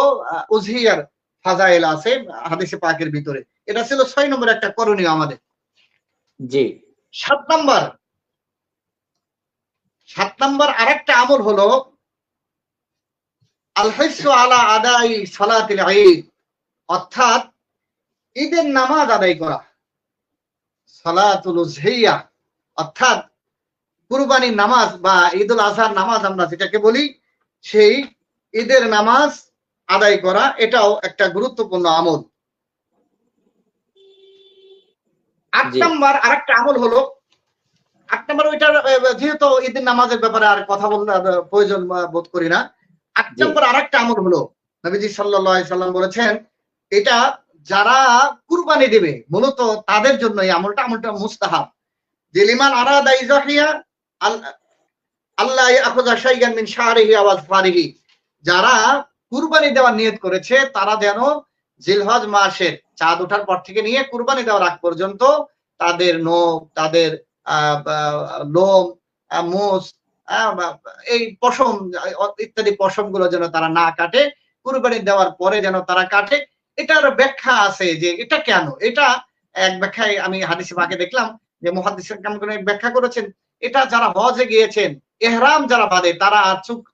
Speaker 2: উযহিয়ার ফাজাইল আছে হাদিসে পাকের ভিতরে। এটা ছিল 6 নম্বর একটা করণীয় আমাদের।
Speaker 1: জি
Speaker 2: 7 নম্বর আরেকটা আমল হলো আল হিসু আলা আদাই সালাতিল ঈদ, অর্থাৎ ঈদের নামাজ আদায় করা। সালাতুল উযহিয়া অর্থাৎ কুরবানির নামাজ বা ঈদুল আজহার নামাজ আমরা যেটাকে বলি, সেই ঈদের নামাজ আদায় করা, এটাও একটা গুরুত্বপূর্ণ আমল। 8
Speaker 1: জি
Speaker 2: নম্বর আরেকটা আমল হলো, 8 নম্বর ওইটার যেহেতু ঈদের নামাজের ব্যাপারে আর কথা বলতে প্রয়োজন বোধ করি না। 8
Speaker 1: জি
Speaker 2: নম্বর আরেকটা আমল হলো, নবীজি সাল্লাল্লাহু আলাইহি সাল্লাম বলেছেন, এটা যারা কুরবানি দেবে মূলত তাদের জন্য এই আমলটা মুস্তাহাব। যে লিমান আরাদা ইজাহিয়া আল্লাহ ইয়াখুযা শাইয়ান মিন শাহরিহি ওয়া আযফারিহি, যারা কুরবানি দেওয়ার নিয়ত করেছে তারা যেন জিলহজ মাসের চাঁদ ওঠার পর থেকে নিয়ে কুরবানি দেওয়ার আগ পর্যন্ত তাদের নখ, তাদের লোম, মোষ, এই পশম ইত্যাদি পশমগুলো যেন তারা না কাটে, কুরবানি দেওয়ার পরে যেন তারা কাটে। এটার ব্যাখ্যা আছে যে এটা কেন, এটা এক ব্যাখ্যায় আমি হাদিসে পাকে দেখলাম যে মুহাদ্দিসিন কেমন ব্যাখ্যা করেছেন, এটা যারা হজে গিয়েছেন, ইহরাম যারা বাঁধে, তারা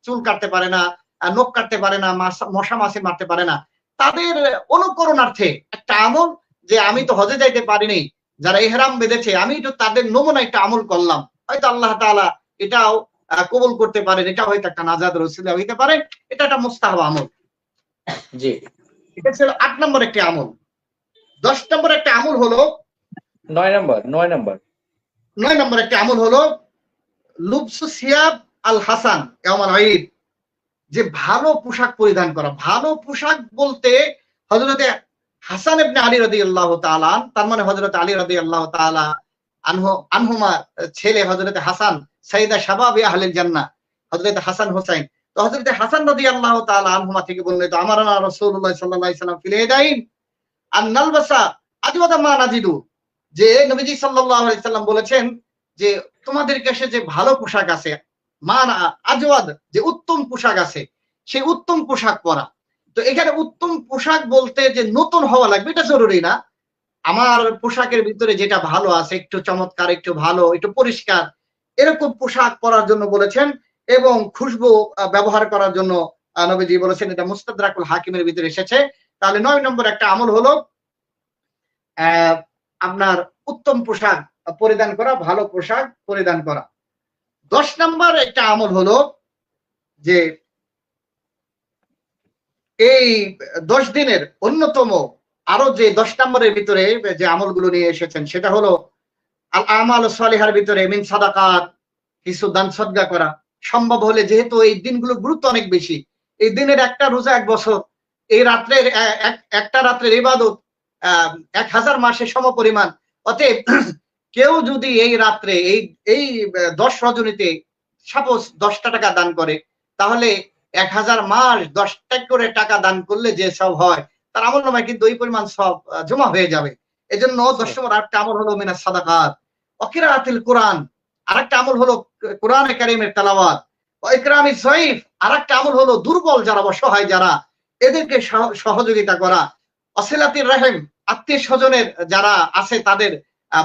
Speaker 2: চুল কাটতে পারে না, নখ কাটতে পারে না, মশা মাছি মারতে পারে না, তাদের অনুকরণার্থে একটা আমল, যে আমি তো হজে যাইতে পারিনি, যারা ইহরাম বেঁধেছে আমি তো তাদের নমুনা একটা আমল করলাম, হয়তো আল্লাহ তাআলা এটাও কবুল করতে পারেন, এটা হয়তো একটা নাজাতের ওসিলা হইতে পারে, এটা একটা মুস্তাহাব আমল।
Speaker 1: জি
Speaker 2: এটা ছিল 8 নম্বর একটি আমল। 10 নম্বর একটা আমল হলো,
Speaker 1: 9 নম্বর 9 নম্বর
Speaker 2: 9 নম্বর একটা আমল হলো লুবসু সিয়াব আল হাসান ইয়াউমাল ঈদ, যে ভালো পোশাক পরিধান করা। ভালো পোশাক বলতে হযরতে হাসান ইবনে আলী রাদিয়াল্লাহু তাআলা, তার মানে হযরত আলী রাদিয়াল্লাহু তাআলা আনহুমা ছেলে হযরতে হাসান সাইয়্যিদা শাবাবি আহলিল জান্নাহ, হযরত হাসান হোসেন। তো হযরতে হাসান রাদিয়াল্লাহু তাআলা আনহুমা থেকে বর্ণিত, আমারানা রাসূলুল্লাহ সাল্লাল্লাহু আলাইহি ওয়াসাল্লাম ফিল ইদাইন আন নালবাসা আজওয়াদা মা নাজিদু, যে নবীজি সাল্লাল্লাহু আলাইহি ওয়াসাল্লাম বলেছেন যে তোমাদের কাছে যে ভালো পোশাক আছে, মানা আজওয়াদ, যে উত্তম পোশাক আছে, সেই উত্তম পোশাক পরা। তো এখানে উত্তম পোশাক বলতে যে নতুন হওয়া লাগবে এটা জরুরি না। আমার পোশাকের ভিতরে যেটা ভালো আছে, একটু চমৎকার, একটু ভালো, একটু পরিষ্কার, এরকম পোশাক পরার জন্য বলেছেন, এবং খুশবু ব্যবহার করার জন্য নবীজি বলেছেন। এটা মুস্তাদরাকুল হাকিমের ভিতরে এসেছে। তাহলে 9 নম্বর একটা আমল হলো আপনার উত্তম পোশাক পরিধান করা, ভালো পোশাক পরিধান করা। 10 নম্বর একটা আমল হলো যে এই 10 দিনের অন্যতম আরো যে 10 নম্বরের ভিতরে যে আমলগুলো নিয়ে এসেছেন, সেটা হলো আল আমাল সালিহার ভিতরে মিন সাদাকাত, কিছু দান সদকা করা। সম্ভব হলে, যেহেতু এই দিনগুলো গুরুত্ব অনেক বেশি, এই দিনের একটা রোজা 1 বছর, এই রাত্রের একটা রাত্রের ইবাদত 1000 মাসের সমপরিমাণ। অতএব কেউ যদি এই রাত্রে এই 10 রজনীতে সাপোজ 10টা টাকা দান করে, তাহলে 1000 মাস 10টা করে টাকা দান করলে যে সব হয়, তার আমলনামায় কিন্তু ওই পরিমাণ সব জমা হয়ে যাবে। এজন্য 10 নম্বর আরেকটা আমল হলো মিনাস সাদাকাত ওয়া কিরাআতিল কোরআন, আরেকটা আমল হলো কোরআনে কারীমের তেলাওয়াত, ওয়া ইকরামিজ যায়ীফ, আরেকটা আমল হলো দুর্বল যারা, অসহায় যারা, এদেরকে সহযোগিতা করা, ওয়াসিলাতির রাহিম, আত্মীয় স্বজনের যারা আছে তাদের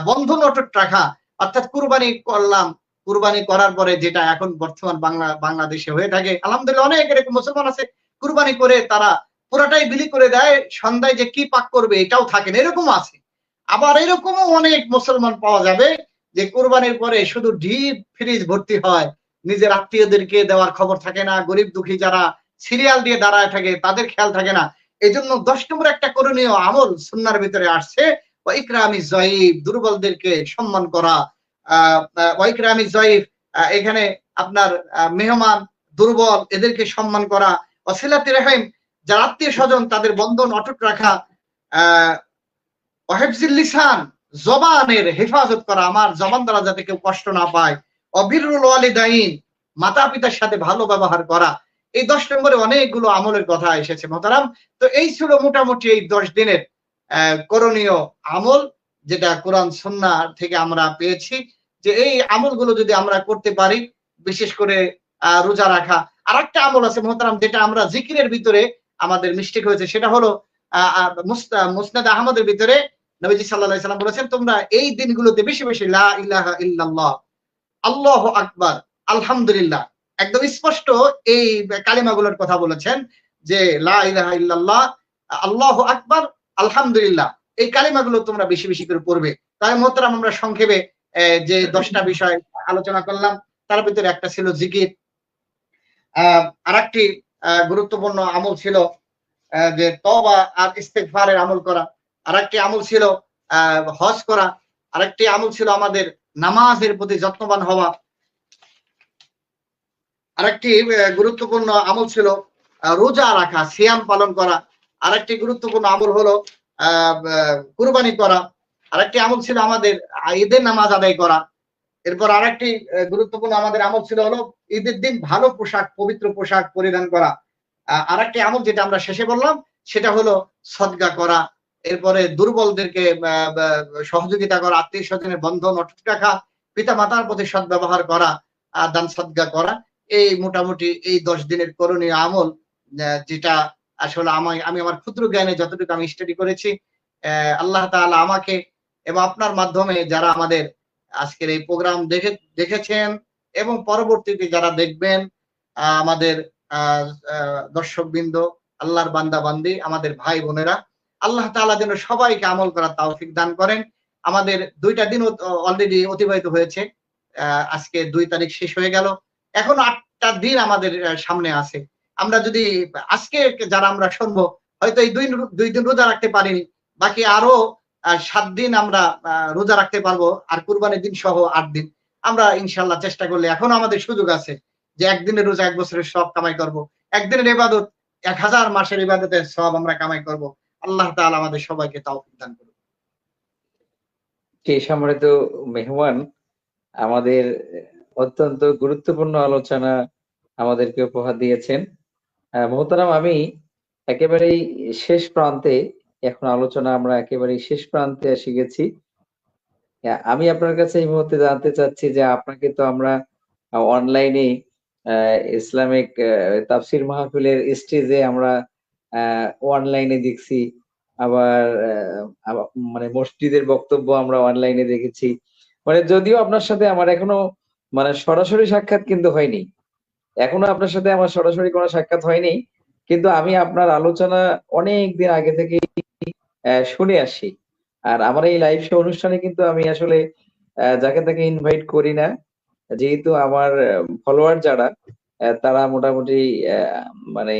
Speaker 2: বন্ধন অটুট রাখা, অর্থাৎ কুরবানি করলাম, কুরবানি করার পরে যেটা এখন বর্তমান বাংলাদেশে হয়ে থাকে, আলহামদুলিল্লাহ অনেক এরকম মুসলমান আছে কুরবানি করে তারা পুরাটাই বিলি করে দেয়, সন্ধ্যায় যে কি পাক করবে এটাও থাকে না, এরকম আছে। আবার এরকমও অনেক মুসলমান পাওয়া যাবে যে কুরবানির পরে শুধু ডিপ ফ্রিজ ভর্তি হয়, নিজের আত্মীয়দেরকে দেওয়ার খবর থাকে না, গরিব দুঃখী যারা সিরিয়াল দিয়ে দাঁড়ায় থাকে তাদের খেয়াল থাকে না। এই জন্য 10 নম্বর একটা করণীয় আমল সুন্নার ভিতরে আসছে, ওয়াইকরামি জয়ীফ, দুর্বলদেরকে সম্মান করা। ওয়াইকরামি জয়ীফ, এখানে আপনার মেহমান, দুর্বল, এদেরকে সম্মান করা। ওয়াসিলাতি রাহিম, যারা আত্মীয় স্বজন তাদের বন্ধন অটুট রাখা। ওয়াহিফজিল লিসান, জবানের হেফাজত করা, আমার জবান দ্বারা যাতে কেউ কষ্ট না পায়। অবিরুল ওয়ালিদাইন, মাতা পিতার সাথে ভালো ব্যবহার করা। এই 10 নম্বরে অনেকগুলো আমলের কথা এসেছে মোহতারাম। তো এই ছিল মোটামুটি এই 10 দিনের করণীয় আমল, যেটা কোরআন সুন্নাহ থেকে আমরা পেয়েছি, যে এই আমলগুলো যদি আমরা করতে পারি, বিশেষ করে রোজা রাখা। আর একটা আমল আছে মোহতারাম, যেটা আমরা জিকিরের ভিতরে আমাদের মিস্টেক হয়েছে, সেটা হলো মুসনাদ আহমদের ভিতরে নবীজি সাল্লাল্লাহু আলাইহি সাল্লাম বলেছেন, তোমরা এই দিনগুলোতে বেশি বেশি লা ইলাহা ইল্লাল্লাহ, আল্লাহু আকবার, আলহামদুলিল্লাহ, একদম স্পষ্ট এই কালিমাগুলোর কথা বলেছেন, যে লা ইলাহা ইল্লাল্লাহ, আল্লাহু আকবার, আলহামদুলিল্লাহ, এই কালিমাগুলো তোমরা বেশি বেশি করে পড়বে। তাই মোহতারাম আমরা সংক্ষেপে যে 10টা বিষয় আলোচনা করলাম, তার ভিতরে একটা ছিল জিকির। আরেকটি গুরুত্বপূর্ণ আমল ছিল যে তওবা আর ইস্তেগফারের আমল করা। আরেকটি আমল ছিল হজ করা। আরেকটি আমল ছিল আমাদের নামাজের প্রতি যত্নবান হওয়া। আরেকটি গুরুত্বপূর্ণ আমল ছিল রোজা রাখা, সিয়াম পালন করা। আরেকটি গুরুত্বপূর্ণ আমল হলো কুরবানি করা। আরেকটি আমল ছিল আমাদের ঈদের নামাজ আদায় করা। এরপর আরেকটি গুরুত্বপূর্ণ আমাদের আমল ছিল হলো ঈদের দিন ভালো পোশাক, পবিত্র পোশাক পরিধান করা। আরেকটি আমল যেটা আমরা শেষে বললাম, সেটা হলো সদকা করা। এরপরে দুর্বলদেরকে সহযোগিতা করা, আত্মীয় স্বজনের বন্ধন অটুট রাখা, পিতা মাতার প্রতি সদ্ব্যবহার করা, দান সদকা করা। এই মোটামুটি এই 10 দিনের করণীয় আমল, যেটা আসলে আমি আমার ক্ষুদ্র জ্ঞানে যতটুকু আমি স্টাডি করেছি, আল্লাহ তাআলা আমাকে এবং আপনার মাধ্যমে যারা আমাদের আজকের এই প্রোগ্রাম দেখেছেন এবং পরবর্তীতে যারা দেখবেন, আমাদের দর্শকবৃন্দ, আল্লাহর বান্দা বান্দি, আমাদের ভাই বোনেরা, আল্লাহ তাআলা যেন সবাইকে আমল করার তৌফিক দান করেন। আমাদের 2টা দিন অলরেডি অতিবাহিত হয়েছে, আজকে 2 তারিখ শেষ হয়ে গেল, এখন 8টা দিন আমাদের সামনে আছে। আমরা যদি আজকে যারা আমরা শুনবো, হয়তো এই 2 দিন রোজা রাখতে পারিনি, বাকি আরো 7 দিন আমরা রোজা রাখতে পারবো, আর কুরবানির দিন সহ 8 দিন। আমরা ইনশাআল্লাহ চেষ্টা করলে এখনো আমাদের সুযোগ আছে যে একদিনের রোজা 1 বছরের সব কামাই করব, একদিনের ইবাদত 1000 মাসের ইবাদতের সব আমরা কামাই করব। আল্লাহ তাআলা আমাদের সবাইকে তৌফিক দান করুন।
Speaker 1: সম্মানিত মেহমান, আমাদের অত্যন্ত গুরুত্বপূর্ণ আলোচনা আমাদেরকে উপহার দিয়েছেন। মোহতারাম, আমি একেবারেই শেষ প্রান্তে, এখন আলোচনা আমরা একেবারেই শেষ প্রান্তে এসে গেছি। আমি আপনার কাছে এই মুহূর্তে জানতে চাচ্ছি যে আপনাকে তো আমরা অনলাইনে ইসলামিক তাফসির মাহফিলের স্টেজে আমরা অনলাইনে দেখছি, আবার মানে মসজিদের বক্তব্য আমরা অনলাইনে দেখেছি। মানে যদিও আপনার সাথে আমার এখনো মানে সরাসরি সাক্ষাৎ কিন্তু হয়নি, এখনো আপনার সাথে আমার সরাসরি কোনো সাক্ষাৎ হয়নি, কিন্তু আমি আপনার আলোচনা অনেক দিন আগে থেকে শুনে আসি। আর আমার এই লাইভ শো অনুষ্ঠানে কিন্তু আমি আসলে যাকে তাকে ইনভাইট করি না, যেহেতু আমার ফলোয়ার যারা তারা মোটামুটি মানে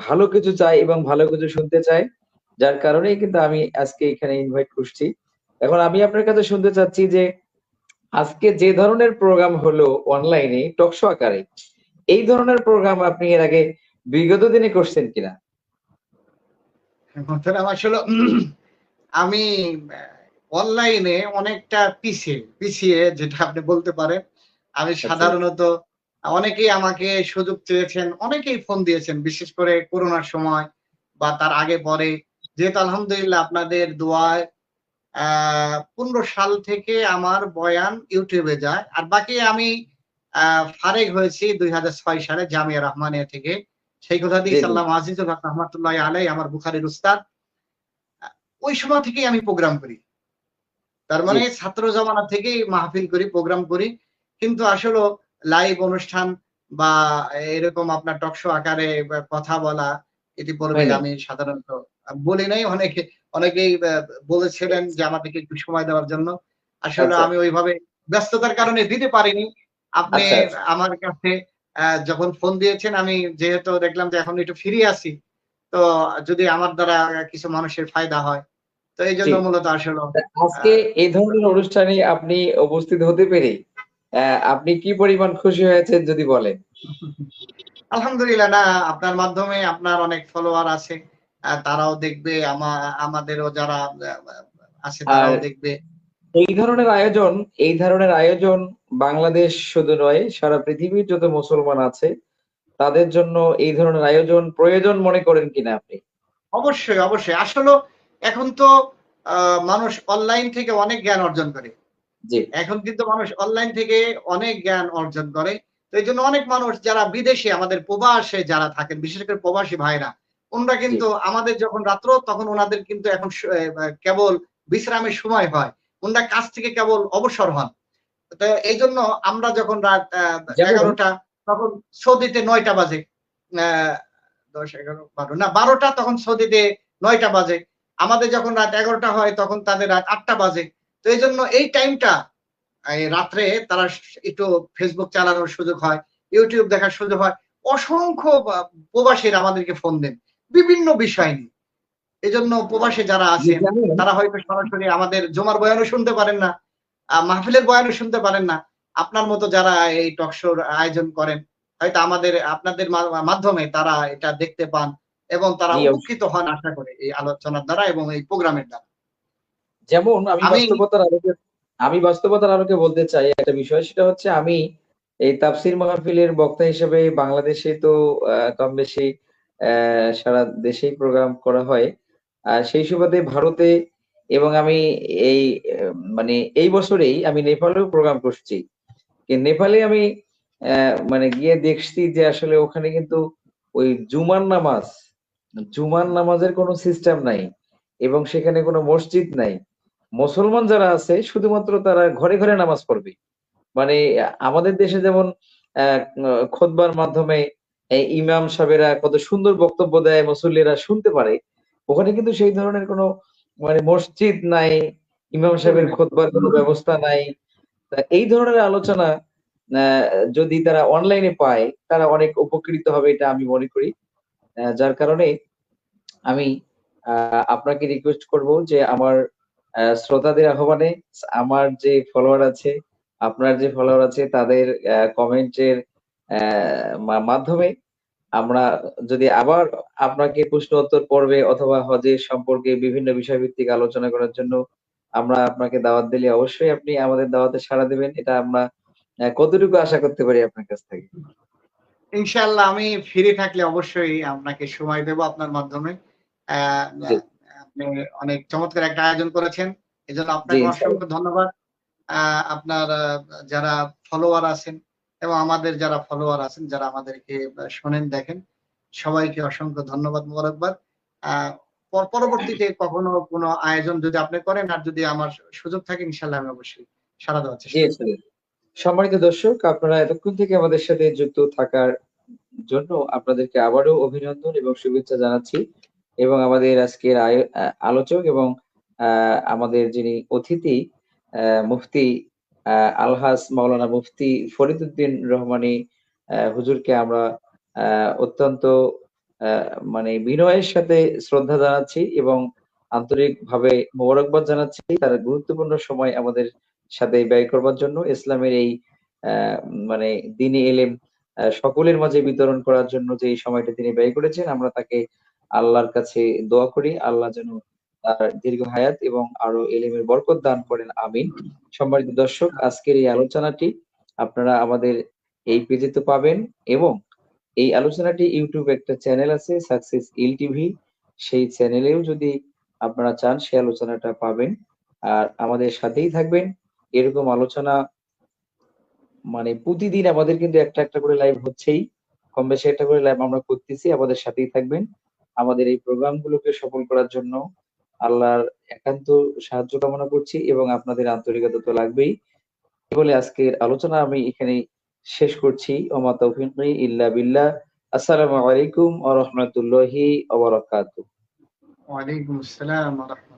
Speaker 1: ভালো কিছু চায় এবং ভালো কিছু শুনতে চায়, যার কারণেই কিন্তু আমি আজকে এখানে ইনভাইট করছি। এখন আমি আপনার কাছে শুনতে চাচ্ছি যে আজকে যে ধরনের প্রোগ্রাম হলো অনলাইনে টকশো আকারে, এই ধরনের প্রোগ্রাম আপনি এর আগে বিগত দিনে করছেন কিনা?
Speaker 2: আসলে আমি অনলাইনে অনেকটা পিছিয়ে যেটা আপনি বলতে পারেন। আমি সাধারণত অনেকেই আমাকে সুযোগ চেয়েছেন, অনেকেই ফোন দিয়েছেন, বিশেষ করে করোনার সময় বা তার আগে পরে, যেহেতু আলহামদুলিল্লাহ আপনাদের দোয়ায় 15 সাল থেকে আমার বয়ান ইউটিউবে যায়। আর বাকি আমি ফারেগ হয়েছি 2006 সালে জামিয়া রহমানিয়া থেকে। সেই কথা দিয়ে আল্লাহ আজিজুল হক রহমাতুল্লাহি আলাইহি, আমার বুখারীর উস্তাদ। ওই সময় থেকেই আমি প্রোগ্রাম করি। তার মানে
Speaker 1: জি।
Speaker 2: ছাত্র জমানা থেকেই মাহফিল করি, প্রোগ্রাম করি। কিন্তু আসলে লাইভ অনুষ্ঠান বা এরকম আপনার টক শো আকারে কথা বলা ইতিপূর্বে
Speaker 1: হয়নি।
Speaker 2: আমি সাধারণত বলি নাই। অনেকেই বলেছিলেন যে আমাদেরকে একটু সময় দেওয়ার জন্য। আসলে
Speaker 1: আচ্ছা,
Speaker 2: আমি ওইভাবে ব্যস্ততার কারণে দিতে পারিনি। আপনি
Speaker 1: আচ্ছা, আচ্ছা।
Speaker 2: আমার কাছে যখন ফোন দিয়েছেন আমি যেহেতু দেখলাম যে এখন একটু ফ্রি আছি। তো যদি আমার দ্বারা কিছু মানুষের ফায়দা হয়। তো
Speaker 1: জি।
Speaker 2: এইজন্য মূলত আসলে
Speaker 1: তা
Speaker 2: আ
Speaker 1: আজকে এই ধরনের অনুষ্ঠানে আপনি উপস্থিত হতে পেরে আপনি কি পরিমাণ খুশি হয়েছেন যদি বলেন?
Speaker 2: আলহামদুলিল্লাহ না আপনার মাধ্যমে আপনার অনেক ফলোয়ার আছে। তারাও দেখবে আমাদেরও যারা আছে
Speaker 1: আর
Speaker 2: তারাও দেখবে।
Speaker 1: এই ধরনের আয়োজন বাংলাদেশ শুধু নয়, সারা পৃথিবীর যত মুসলমান আছে তাদের জন্য এই ধরনের আয়োজন প্রয়োজন মনে করেন কিনা আপনি?
Speaker 2: অবশ্যই, অবশ্যই। আসলেও এখন তো আ মানুষ অনলাইন থেকে অনেক জ্ঞান অর্জন করে।
Speaker 1: জি,
Speaker 2: এখন কিন্তু মানুষ অনলাইন থেকে অনেক জ্ঞান অর্জন করে। তো এইজন্য অনেক মানুষ যারা বিদেশে আমাদের প্রবাসে যারা থাকেন, বিশেষ করে প্রবাসী ভাইরা, উনারা
Speaker 1: জি।
Speaker 2: কিন্তু আমাদের যখন রাত্র তখন উনাদের কিন্তু এখন স এ বা কেবল বিশ্রামের সময় হয়। উনারা কাজ থেকে কেবল অবসর হন। তো এইজন্য আমরা যখন রাত
Speaker 1: যেমন
Speaker 2: ১১টা তখন সৌদিতে ৯টা বাজে। অ্যা ১০, ১১, ১২ না ১২টা তখন সৌদিতে ৯টা বাজে। আমাদের যখন রাত ১১টা হয় তখন তাদের রাত ৮টা বাজে। তো এইজন্য এই টাইমটা এই রাত্রে তারা একটু Facebook চালানোর সুযোগ হয়, YouTube দেখার সুযোগ হয়। অসংখ্য প্রবাসীরা আমাদেরকে ফোন দেন। বিভিন্ন বিষয় নিয়ে। এজন্য প্রবাসে যারা
Speaker 1: জি,
Speaker 2: আছেন
Speaker 1: যেমন
Speaker 2: তারা হয়তো সরাসরি আমাদের জুমার বয়ানও শুনতে পারেন না। মাহফিলের বয়ানও শুনতে পারেন না। আপনার মতো যারা এই টক শোর আয়োজন করেন, হয়তো আপনাদের মাধ্যমে তারা এটা দেখতে পান এবং তারা
Speaker 1: জি, অবশ্যই।
Speaker 2: উপকৃত হন আশা করি এই আলোচনার দ্বারা এবং এই প্রোগ্রামের দ্বারা।
Speaker 1: যেমন
Speaker 2: আমি
Speaker 1: আমি বাস্তবতার আলোকে বলতে চাই একটা বিষয় সেটা হচ্ছে আমি এই তাফসীর মাহফিলের বক্তা হিসেবে বাংলাদেশে তো কম বেশি সারা দেশেই প্রোগ্রাম করা হয়। সেই সুবাদে ভারতে এবং আমি এই মানে এই বছরেই আমি নেপালেও প্রোগ্রাম করছি। নেপালে আমি মানে গিয়ে দেখছি যে আসলে ওখানে কিন্তু ওই জুমার নামাজের কোনো সিস্টেম নাই এবং সেখানে কোনো মসজিদ নাই। মুসলমান যারা আছে শুধুমাত্র তারা ঘরে, ঘরে নামাজ পড়বে। মানে আমাদের দেশে যেমন অ্যা খুতবার মাধ্যমে ইমাম সাহেবেরা কত সুন্দর বক্তব্য দেয়, মুসল্লিরা শুনতে পারে। ওখানে কিন্তু সেই ধরনের কোনো মানে মসজিদ নাই, ইমাম
Speaker 2: একদমই
Speaker 1: সাহেবের
Speaker 2: না।
Speaker 1: খুতবার কোনো ব্যবস্থা নাই। তা এই ধরনের আলোচনা আ যদি তারা অনলাইনে পায়, তারা অনেক উপকৃত হবে এটা আমি মনে করি। যার কারণে আমি আপনাকে রিকোয়েস্ট করব যে আমার শ্রোতাদের আহ্বানে আমার যে ফলোয়ার আছে, আপনার যে ফলোয়ার আছে তাদের কমেন্টের মাধ্যমে আমরা যদি আবার আপনাকে প্রশ্ন উত্তর পর্বে অথবা হজের সম্পর্কে বিভিন্ন বিষয়ভিত্তিক আলোচনা করার জন্য আমরা আপনাকে দাওয়াত দিলে অবশ্যই আপনি আমাদের দাওয়াতে সাড়া দিবেন। এটা আমরা কতটুকু আশা করতে পারি আপনার কাছ থেকে?
Speaker 2: ইনশাআল্লাহ আমি ফ্রি থাকলে অবশ্যই আপনাকে সময় দেব আপনার মাধ্যমে। অ্যা
Speaker 1: জি,
Speaker 2: আপনি অনেক চমৎকার একটা আয়োজন করেছেন। এজন্য
Speaker 1: জি
Speaker 2: আপনাকে
Speaker 1: ইনশাআল্লাহ।
Speaker 2: অসংখ্য ধন্যবাদ। আপনার যারা ফলোয়ার আছেন এবং আমাদের যারা ফলোয়ার আছেন, যারা আমাদেরকে শোনেন, দেখেন, সবাইকে অসংখ্য ধন্যবাদ, মোবারকবাদ। আ পরবর্তীতে কখনো কোনো আয়োজন যদি আপনি করেন আর যদি আমার সুযোগ থাকে ইনশাআল্লাহ আমি অবশ্যই সাড়া দেওয়ার
Speaker 1: জি,
Speaker 2: চেষ্টা করব।
Speaker 1: আসলে। সম্মানিত দর্শক, আপনারা এতক্ষণ থেকে আমাদের সাথে যুক্ত থাকার জন্য আপনাদেরকে আবারও অভিনন্দন এবং শুভেচ্ছা জানাচ্ছি। এবং আমাদের আজকের আলোচক এবং আ আমাদের যিনি অতিথি মুফতি আ আলহাজ মাওলানা মুফতি ফরিদউদ্দীন রহমানী হুজুরকে আমরা আ অত্যন্ত আ মানে বিনয়ের সাথে শ্রদ্ধা জানাচ্ছি এবং আন্তরিকভাবে মোবারকবাদ জানাচ্ছি। তার গুরুত্বপূর্ণ সময় আমাদের সাথে ব্যয় করবার জন্য ইসলামের এই আ মানে দ্বীনি এলেম সকলের মাঝে বিতরণ করার জন্য যে এই সময়টা তিনি ব্যয় করেছেন, আমরা তাকে আল্লাহর কাছে দোয়া করি। আল্লাহ যেন তার দীর্ঘ হায়াত এবং আরো এলেমের বরকত দান করেন। আমিন। সম্মানিত দর্শক, আজকের এই আলোচনাটি আপনারা আমাদের এই পেজে তো পাবেন এবং এই আলোচনাটি YouTube একটা চ্যানেল আছে সাকসেস ইল টিভি। সেই চ্যানেলেও যদি আপনারা চান সেই আলোচনাটা পাবেন। আর আমাদের সাথেই থাকবেন। এরকম আলোচনা মানে প্রতিদিন আমাদের কিন্তু একটা, একটা করে লাইভ হচ্ছেই। কম বেশি একটা করে লাইভ আমরা করতেছি। আমাদের সাথেই থাকবেন। আমাদের এই প্রোগ্রাম গুলোকে সফল করার জন্য আল্লাহর একান্ত সাহায্য কামনা করছি এবং আপনাদের আন্তরিকতা তো লাগবেই। বলে আজকের আলোচনা আমি এখানে শেষ করছি। ওমা তৌফিকি ইল্লা বিল্লাহ। আসসালামু আলাইকুম ওয়া রাহমাতুল্লাহি ওয়া বারাকাতুহু।
Speaker 2: ওয়ালাইকুম আসসালাম ওয়া রাহমাতুল্লাহ।